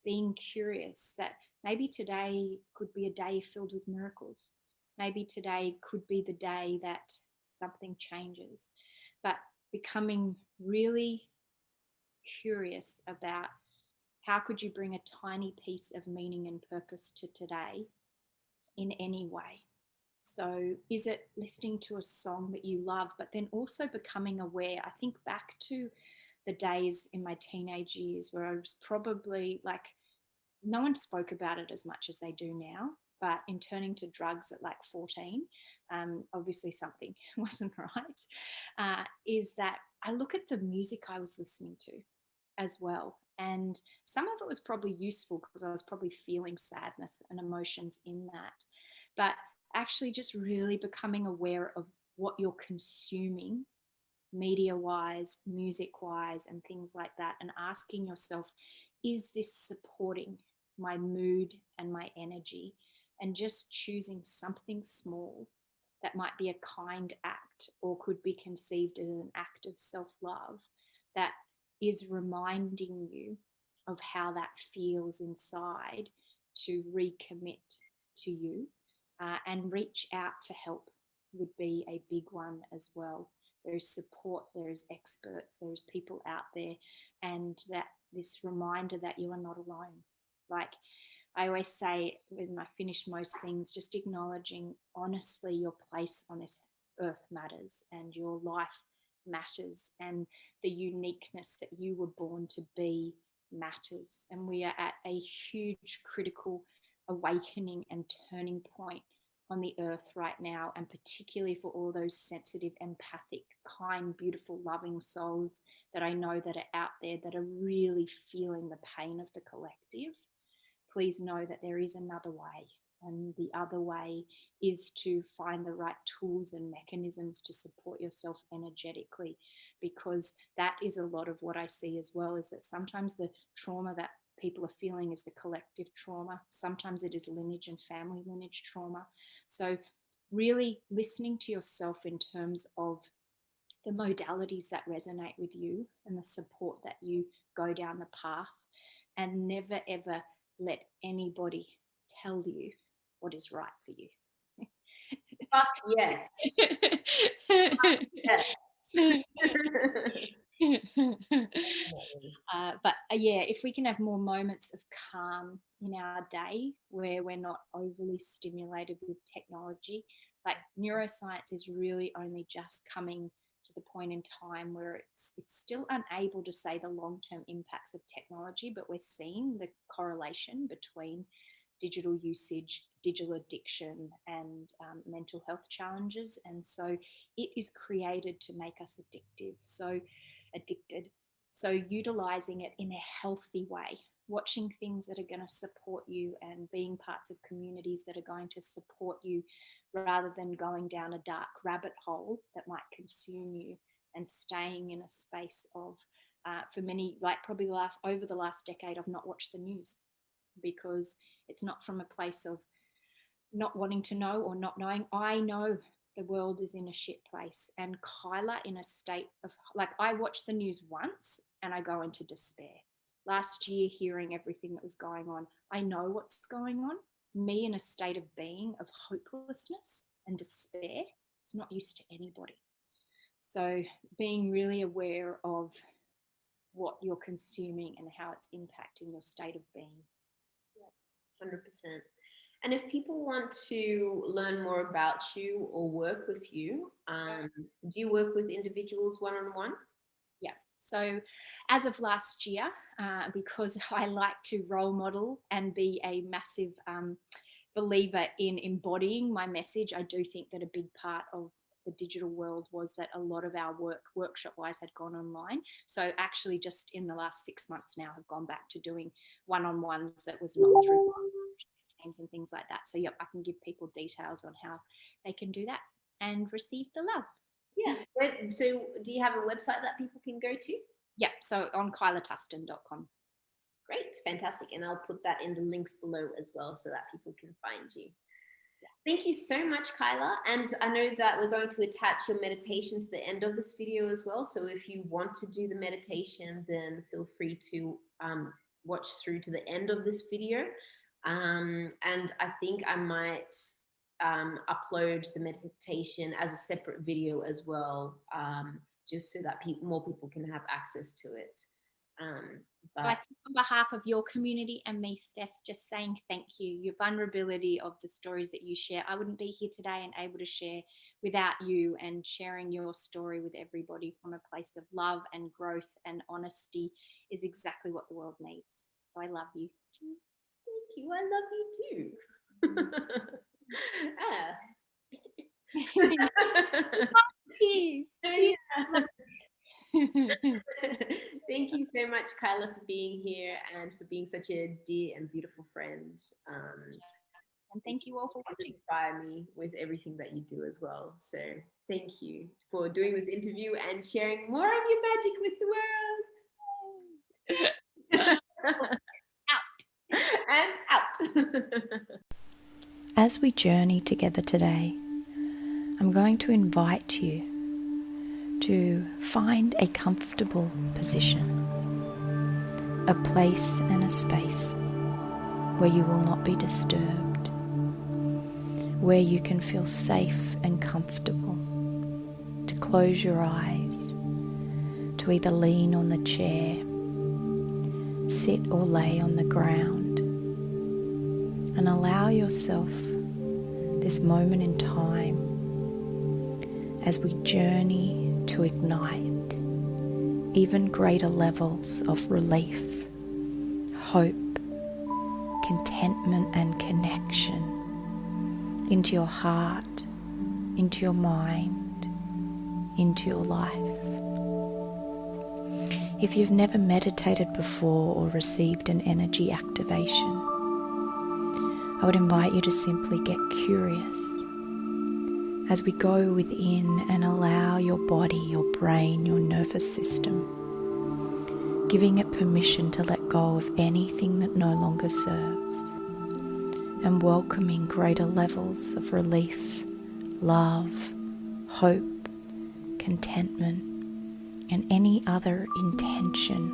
being curious that maybe today could be a day filled with miracles. Maybe today could be the day that something changes. But becoming really curious about, how could you bring a tiny piece of meaning and purpose to today in any way? So, is it listening to a song that you love, but then also becoming aware? I think back to the days in my teenage years where I was probably like, no one spoke about it as much as they do now. But in turning to drugs at like 14, obviously something wasn't right, is that I look at the music I was listening to as well. And some of it was probably useful because I was probably feeling sadness and emotions in that. But actually, just really becoming aware of what you're consuming, media wise, music wise, and things like that, and asking yourself, is this supporting my mood and my energy? And just choosing something small that might be a kind act, or could be conceived as an act of self love, that is reminding you of how that feels inside, to recommit to you, and reach out for help would be a big one as well. there is support, there is experts, there's people out there, and that this reminder that you are not alone. Like I always say when I finish most things, just acknowledging honestly your place on this earth matters, and your life matters, and the uniqueness that you were born to be matters. And we are at a huge critical awakening and turning point on the earth right now, and particularly for all those sensitive, empathic, kind, beautiful, loving souls that I know that are out there that are really feeling the pain of the collective. Please know that there is another way, and the other way is to find the right tools and mechanisms to support yourself energetically, because that is a lot of what I see as well, is that sometimes the trauma that people are feeling is the collective trauma. Sometimes it is lineage and family lineage trauma. So really listening to yourself in terms of the modalities that resonate with you and the support that you go down the path, and never ever let anybody tell you what is right for you. Fuck yes. Fuck yes. Yeah, if we can have more moments of calm in our day where we're not overly stimulated with technology. Like neuroscience is really only just coming to the point in time where it's still unable to say the long-term impacts of technology, but we're seeing the correlation between digital usage, digital addiction, and mental health challenges. And so it is created to make us addicted. So utilizing it in a healthy way, watching things that are going to support you, and being parts of communities that are going to support you, rather than going down a dark rabbit hole that might consume you, and staying in a space of, for many, like probably over the last decade, I've not watched the news, because it's not from a place of not wanting to know or not knowing. I know the world is in a shit place, and Kyla in a state of, like, I watch the news once and I go into despair. Last year, hearing everything that was going on, I know what's going on. Me in a state of being of hopelessness and despair, it's not used to anybody. So being really aware of what you're consuming and how it's impacting your state of being. 100%. And if people want to learn more about you or work with you, do you work with individuals one-on-one? Yeah. So as of last year, because I like to role model and be a massive believer in embodying my message, I do think that a big part of the digital world was that a lot of our work workshop-wise had gone online. So actually just in the last 6 months now, I've gone back to doing one-on-ones that was not through and things like that. So yep, I can give people details on how they can do that and receive the love. Yeah. So do you have a website that people can go to? Yep. So on kylatustin.com. Great. Fantastic. And I'll put that in the links below as well, so that people can find you. Yeah. Thank you so much, Kyla. And I know that we're going to attach your meditation to the end of this video as well. So if you want to do the meditation, then feel free to watch through to the end of this video. And I think I might upload the meditation as a separate video as well, just so that more people can have access to it. So I think on behalf of your community and me, Steph, just saying thank you. Your vulnerability of the stories that you share, I wouldn't be here today and able to share without you, and sharing your story with everybody from a place of love and growth and honesty is exactly what the world needs. So I love you. Thank you. I love you too. Tease. Thank you so much, Kyla, for being here and for being such a dear and beautiful friend. And thank you all for watching. Inspire me with everything that you do as well. So thank you for doing this interview and sharing more of your magic with the world. And out. As we journey together today, I'm going to invite you to find a comfortable position, a place and a space where you will not be disturbed, where you can feel safe and comfortable, to close close your eyes, to either lean on the chair, sit or lay on the ground, and allow yourself this moment in time as we journey to ignite even greater levels of relief, hope, contentment and connection into your heart, into your mind, into your life. If you've never meditated before or received an energy activation, I would invite you to simply get curious as we go within and allow your body, your brain, your nervous system, giving it permission to let go of anything that no longer serves, and welcoming greater levels of relief, love, hope, contentment, and any other intention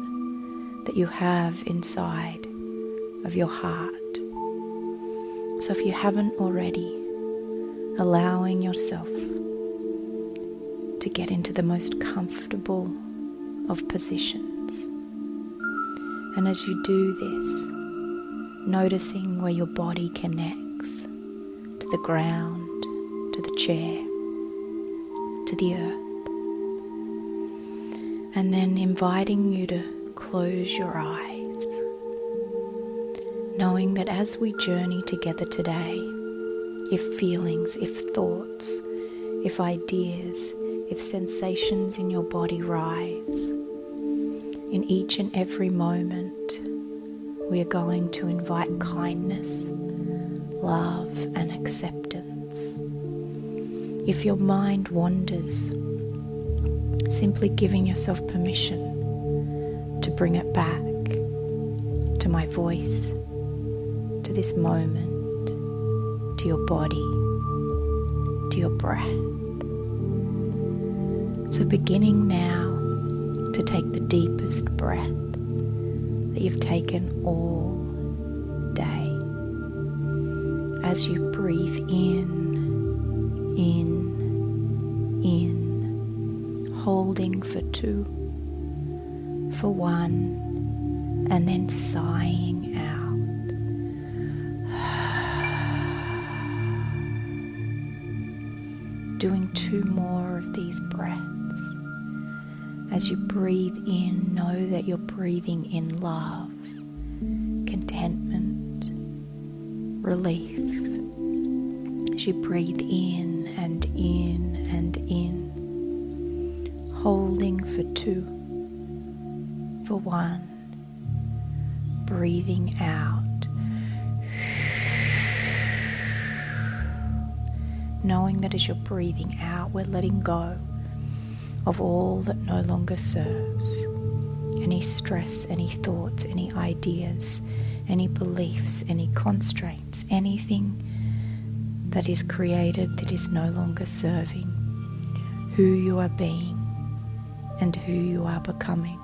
that you have inside of your heart. So if you haven't already, allowing yourself to get into the most comfortable of positions. And as you do this, noticing where your body connects to the ground, to the chair, to the earth. And then inviting you to close your eyes, knowing that as we journey together today, if feelings, if thoughts, if ideas, if sensations in your body rise, in each and every moment, we are going to invite kindness, love, and acceptance. If your mind wanders, simply giving yourself permission to bring it back to my voice, to this moment, to your body, to your breath. So beginning now to take the deepest breath that you've taken all day. As you breathe in, holding for 2, for 1, and then sighing out. Doing 2 more of these breaths. As you breathe in, know that you're breathing in love, contentment, relief. As you breathe in and in and in, holding for 2, for 1, breathing out. Knowing that as you're breathing out, we're letting go of all that no longer serves. Any stress, any thoughts, any ideas, any beliefs, any constraints, anything that is created that is no longer serving who you are being and who you are becoming.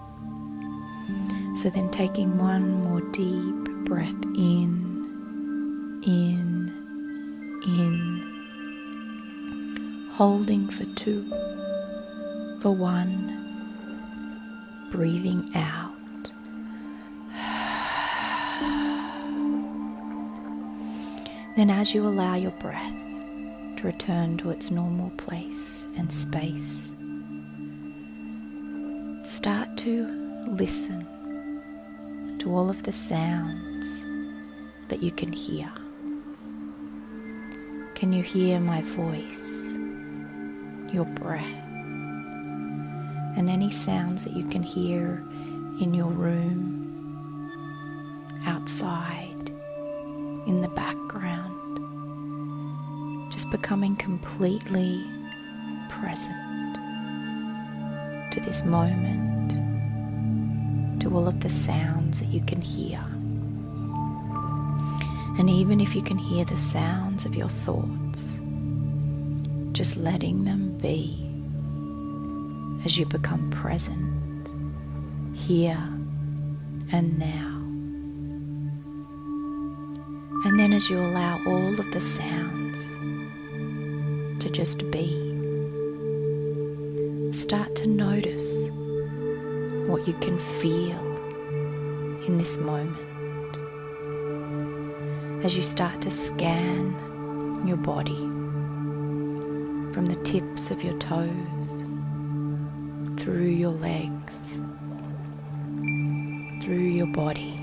So then taking 1 more deep breath in, holding for 2, for 1, breathing out. Then as you allow your breath to return to its normal place and space, start to listen to all of the sounds that you can hear. Can you hear my voice, your breath, and any sounds that you can hear in your room, outside, in the background? Just becoming completely present to this moment, to all of the sounds that you can hear. And even if you can hear the sounds of your thoughts, just letting them be as you become present here and now. And then as you allow all of the sounds to just be, start to notice what you can feel in this moment. As you start to scan your body from the tips of your toes, through your legs, through your body,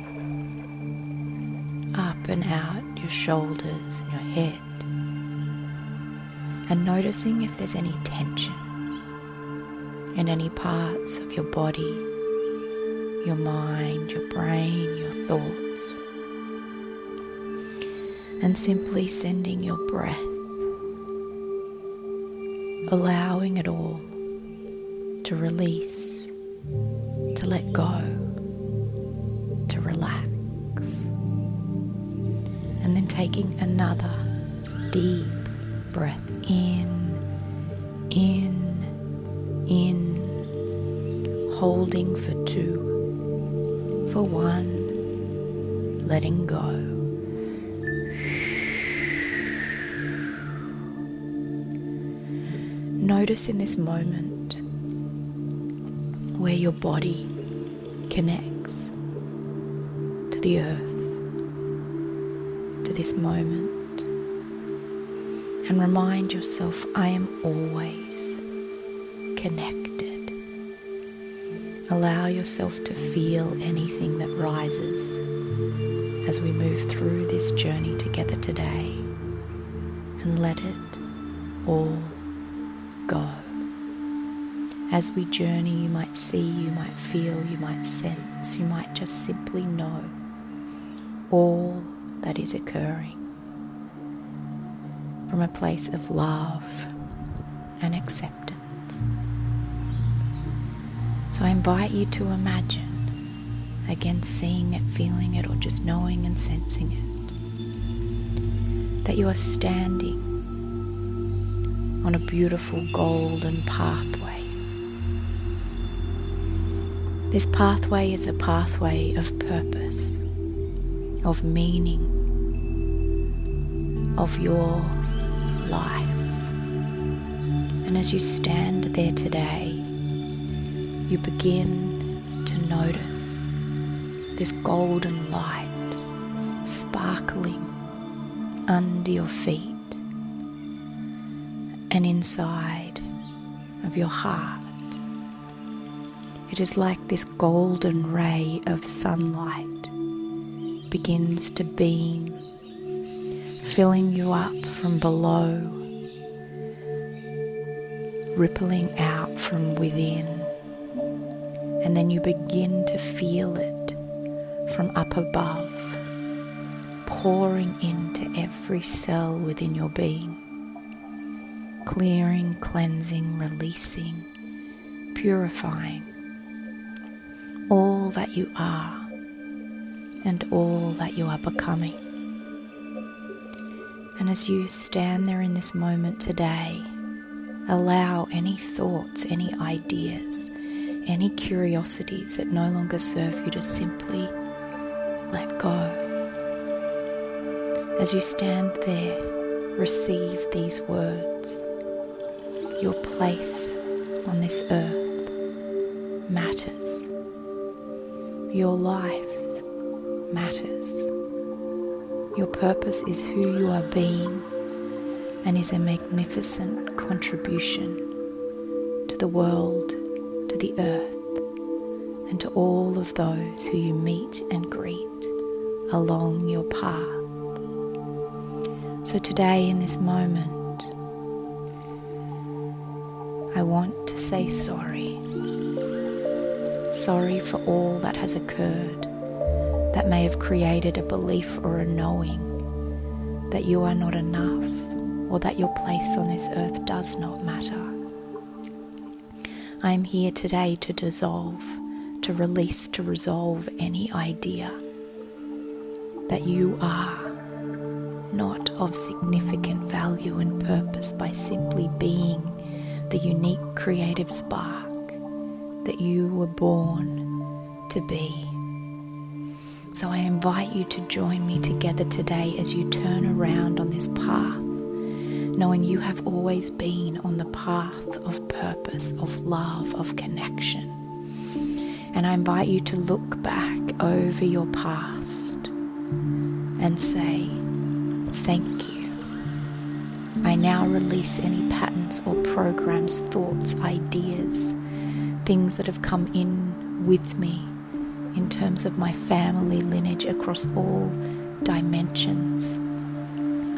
up and out your shoulders and your head, and noticing if there's any tension in any parts of your body, your mind, your brain, your thoughts, and simply sending your breath, allowing it all to release, to let go, to relax, and then taking another deep breath in, holding for 2, for 1, letting go. Notice in this moment where your body connects to the earth, to this moment, and remind yourself, I am always connected. Allow yourself to feel anything that rises as we move through this journey together today, and let it all go. As we journey, you might see, you might feel, you might sense, you might just simply know all that is occurring from a place of love and acceptance. So I invite you to imagine, again seeing it, feeling it, or just knowing and sensing it, that you are standing on a beautiful golden pathway. This pathway is a pathway of purpose, of meaning, of your life. And as you stand there today, you begin to notice this golden light sparkling under your feet and inside of your heart. It is like this golden ray of sunlight begins to beam, filling you up from below, rippling out from within, and then you begin to feel it from up above, pouring into every cell within your being, clearing, cleansing, releasing, purifying all that you are and all that you are becoming. And as you stand there in this moment today, allow any thoughts, any ideas, any curiosities that no longer serve you to simply let go. As you stand there, receive these words. Your place on this earth matters. Your life matters. Your purpose is who you are being and is a magnificent contribution to the world, to the earth, and to all of those who you meet and greet along your path. So today in this moment, I want to say sorry. Sorry for all that has occurred that may have created a belief or a knowing that you are not enough or that your place on this earth does not matter. I am here today to dissolve, to release, to resolve any idea that you are not of significant value and purpose by simply being the unique creative spark that you were born to be. So I invite you to join me together today as you turn around on this path knowing you have always been on the path of purpose, of love, of connection. And I invite you to look back over your past and say, thank you. I now release any patterns or programs, thoughts, ideas, things that have come in with me in terms of my family lineage across all dimensions,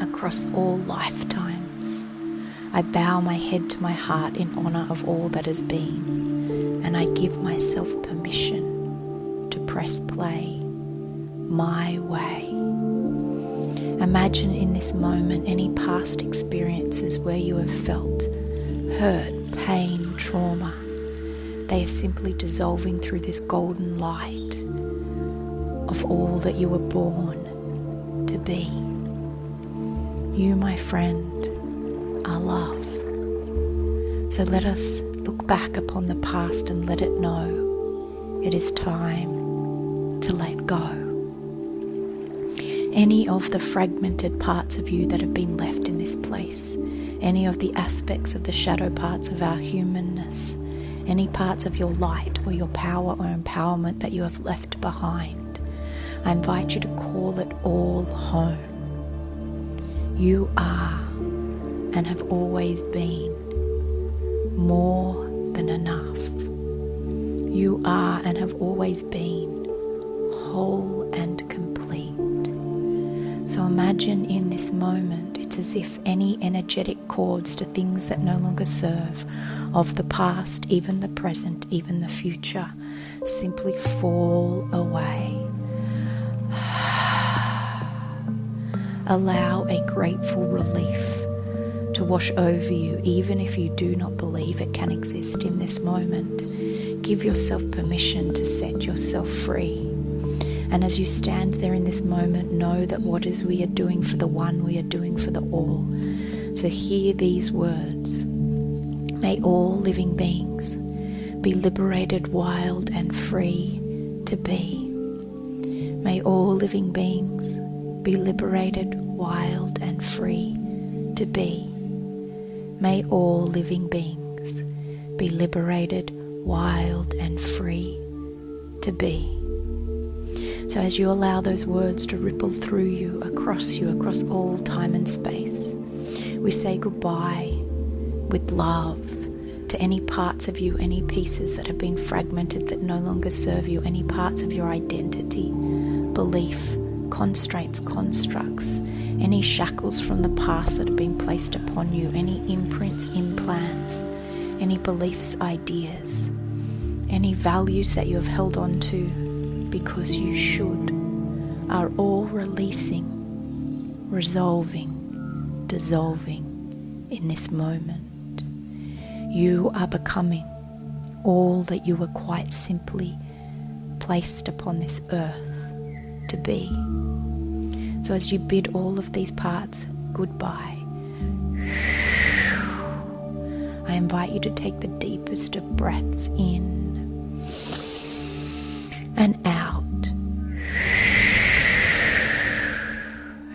across all lifetimes. I bow my head to my heart in honor of all that has been, and I give myself permission to press play my way. Imagine in this moment any past experiences where you have felt hurt, pain, trauma. They are simply dissolving through this golden light of all that you were born to be. You, my friend, are love. So let us look back upon the past and let it know it is time to let go. Any of the fragmented parts of you that have been left in this place, any of the aspects of the shadow parts of our humanness, any parts of your light or your power or empowerment that you have left behind, I invite you to call it all home. You are and have always been more than enough. You are and have always been whole and complete. So imagine in this moment, it's as if any energetic cords to things that no longer serve, of the past, even the present, even the future, simply fall away. Allow a grateful relief to wash over you, even if you do not believe it can exist in this moment. Give yourself permission to set yourself free. And as you stand there in this moment, know that what is we are doing for the one, we are doing for the all. So hear these words. May all living beings be liberated, wild and free to be. May all living beings be liberated, wild and free to be. May all living beings be liberated, wild and free to be. So as you allow those words to ripple through you, across all time and space, we say goodbye with love to any parts of you, any pieces that have been fragmented that no longer serve you, any parts of your identity, belief, constraints, constructs, any shackles from the past that have been placed upon you, any imprints, implants, any beliefs, ideas, any values that you have held on to because you should, are all releasing, resolving, dissolving in this moment. You are becoming all that you were quite simply placed upon this earth to be. So as you bid all of these parts goodbye, I invite you to take the deepest of breaths in and out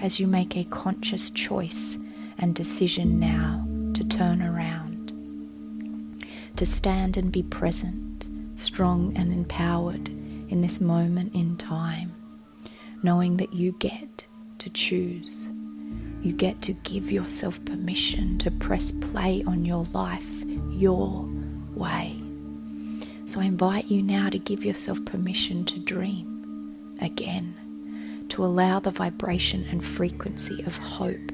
as you make a conscious choice and decision now to turn around, to stand and be present, strong and empowered in this moment in time, knowing that you get to choose. You get to give yourself permission to press play on your life your way. So I invite you now to give yourself permission to dream again, to allow the vibration and frequency of hope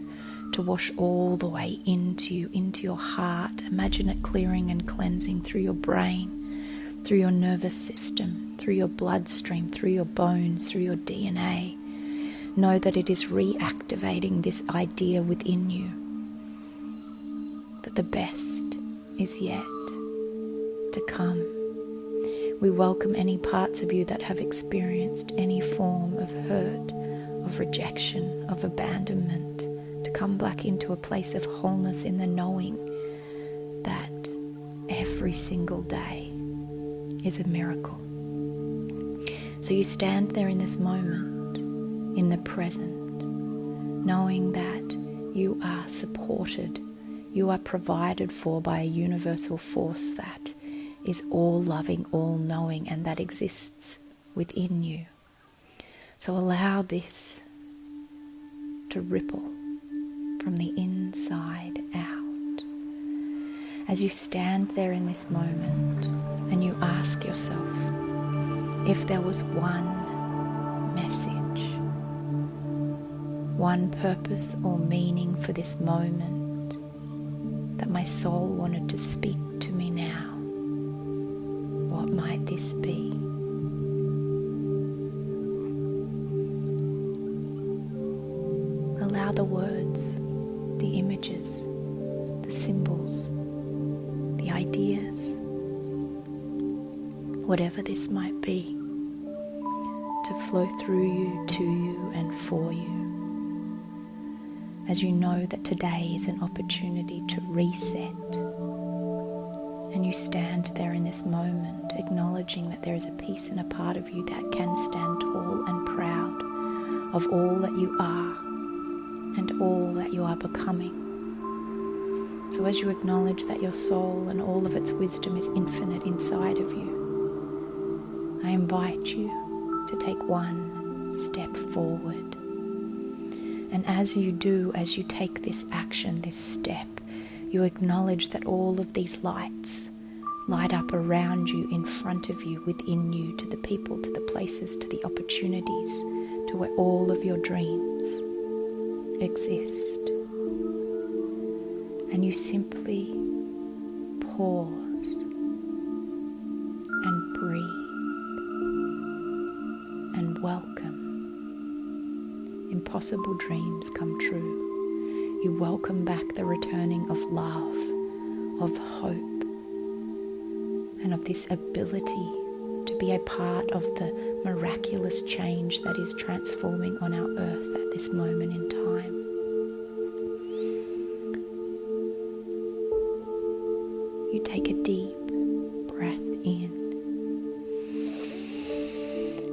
to wash all the way into you, into your heart. Imagine it clearing and cleansing through your brain, through your nervous system, through your bloodstream, through your bones, through your DNA. Know that it is reactivating this idea within you that the best is yet to come. We welcome any parts of you that have experienced any form of hurt, of rejection, of abandonment, to come back into a place of wholeness in the knowing that every single day is a miracle. So you stand there in this moment, in the present, knowing that You are supported. You are provided for by a universal force that is all loving, all knowing, and that exists within you. So allow this to ripple from the inside out. As you stand there in this moment and you ask yourself, if there was one message, one purpose or meaning for this moment that my soul wanted to speak to me now, what might this be? Allow the words, the images, the symbols, the ideas, whatever this might be, to flow through you, to you, and for you. As you know that today is an opportunity to reset, and you stand there in this moment acknowledging that there is a piece and a part of you that can stand tall and proud of all that you are and all that you are becoming. So as you acknowledge that your soul and all of its wisdom is infinite inside of you, I invite you to take one step forward. And as you do, as you take this action, this step, you acknowledge that all of these lights light up around you, in front of you, within you, to the people, to the places, to the opportunities, to where all of your dreams exist. And you simply pause and breathe and welcome. Impossible dreams come true. You welcome back the returning of love, of hope, and of this ability to be a part of the miraculous change that is transforming on our earth at this moment in time. You take a deep breath in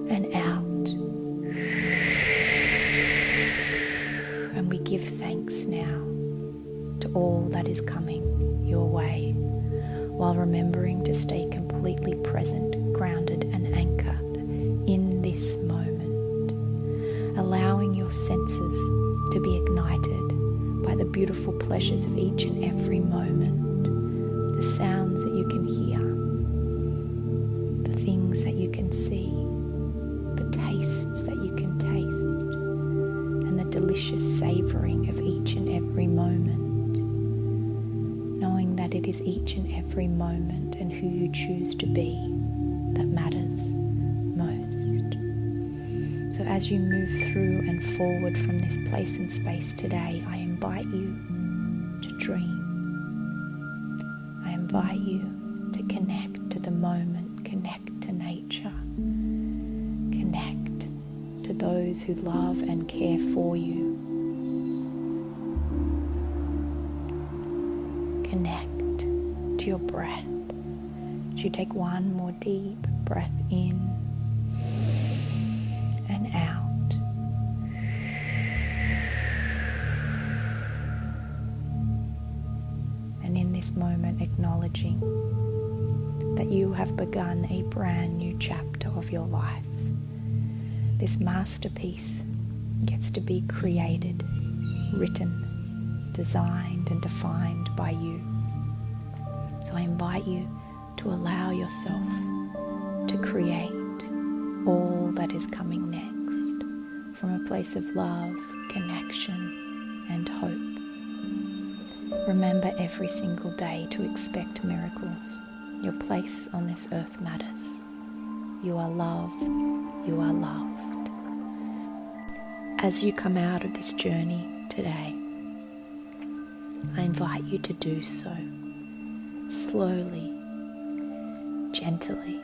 and out. And we give thanks now to all that is coming your way, while remembering to stay completely present, grounded and anchored in this moment, allowing your senses to be ignited by the beautiful pleasures of each and every moment, the sounds that you can hear, the things that you can see, the tastes that you can taste, and the delicious savoring of each and every moment, knowing that it is each and every moment and who you choose to be that matters most. So as you move through and forward from this place and space today, I invite you to dream. I invite you to connect to the moment, connect to nature, connect to those who love and care for you. Connect to your breath. As you take one more deep breath in and out. And in this moment, acknowledging that you have begun a brand new chapter of your life. This masterpiece gets to be created, written, designed and defined by you. So I invite you to allow yourself to create all that is coming next from a place of love, connection and hope. Remember every single day to expect miracles. Your place on this earth matters. You are loved. You are loved. As you come out of this journey today, I invite you to do so slowly, gently,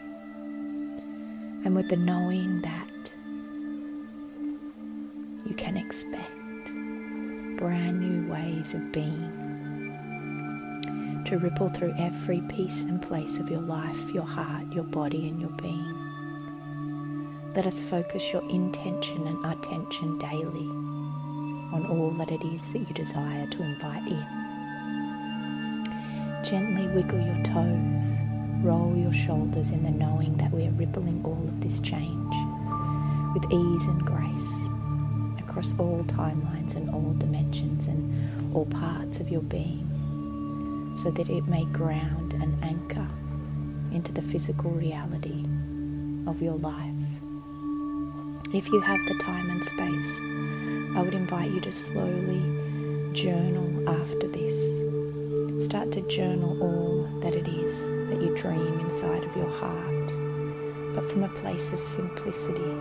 and with the knowing that you can expect brand new ways of being to ripple through every piece and place of your life, your heart, your body, and your being. Let us focus your intention and attention daily on all that it is that you desire to invite in. Gently wiggle your toes, roll your shoulders in the knowing that we are rippling all of this change with ease and grace across all timelines and all dimensions and all parts of your being, so that it may ground and anchor into the physical reality of your life. If you have the time and space, I would invite you to slowly journal after this. Start to journal all that it is that you dream inside of your heart, but from a place of simplicity.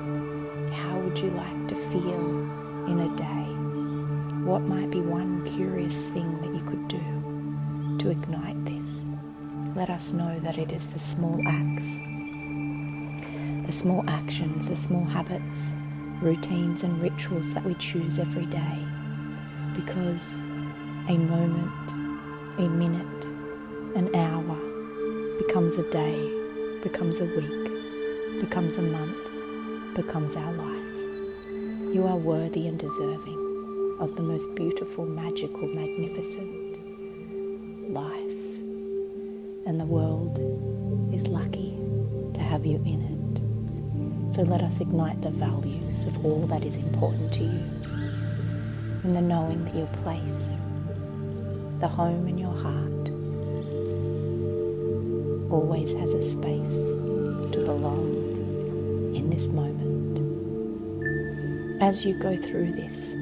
How would you like to feel in a day? What might be one curious thing that you could do to ignite this? Let us know that it is the small acts, the small actions, the small habits, routines and rituals that we choose every day, because a moment, a minute, an hour becomes a day, becomes a week, becomes a month, becomes our life. You are worthy and deserving of the most beautiful, magical, magnificent life. And the world is lucky to have you in it. So let us ignite the values of all that is important to you, in the knowing that your place, the home in your heart, always has a space to belong in this moment. As you go through this,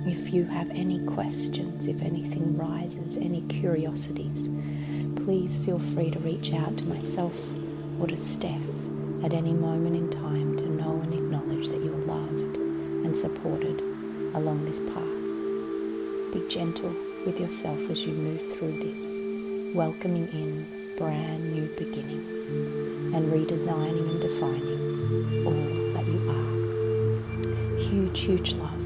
if you have any questions, if anything rises, any curiosities, please feel free to reach out to myself or to Stef at any moment in time to know and acknowledge that you are loved and supported along this path. Be gentle with yourself as you move through this, welcoming in brand new beginnings and redesigning and defining all that you are. Huge, huge love.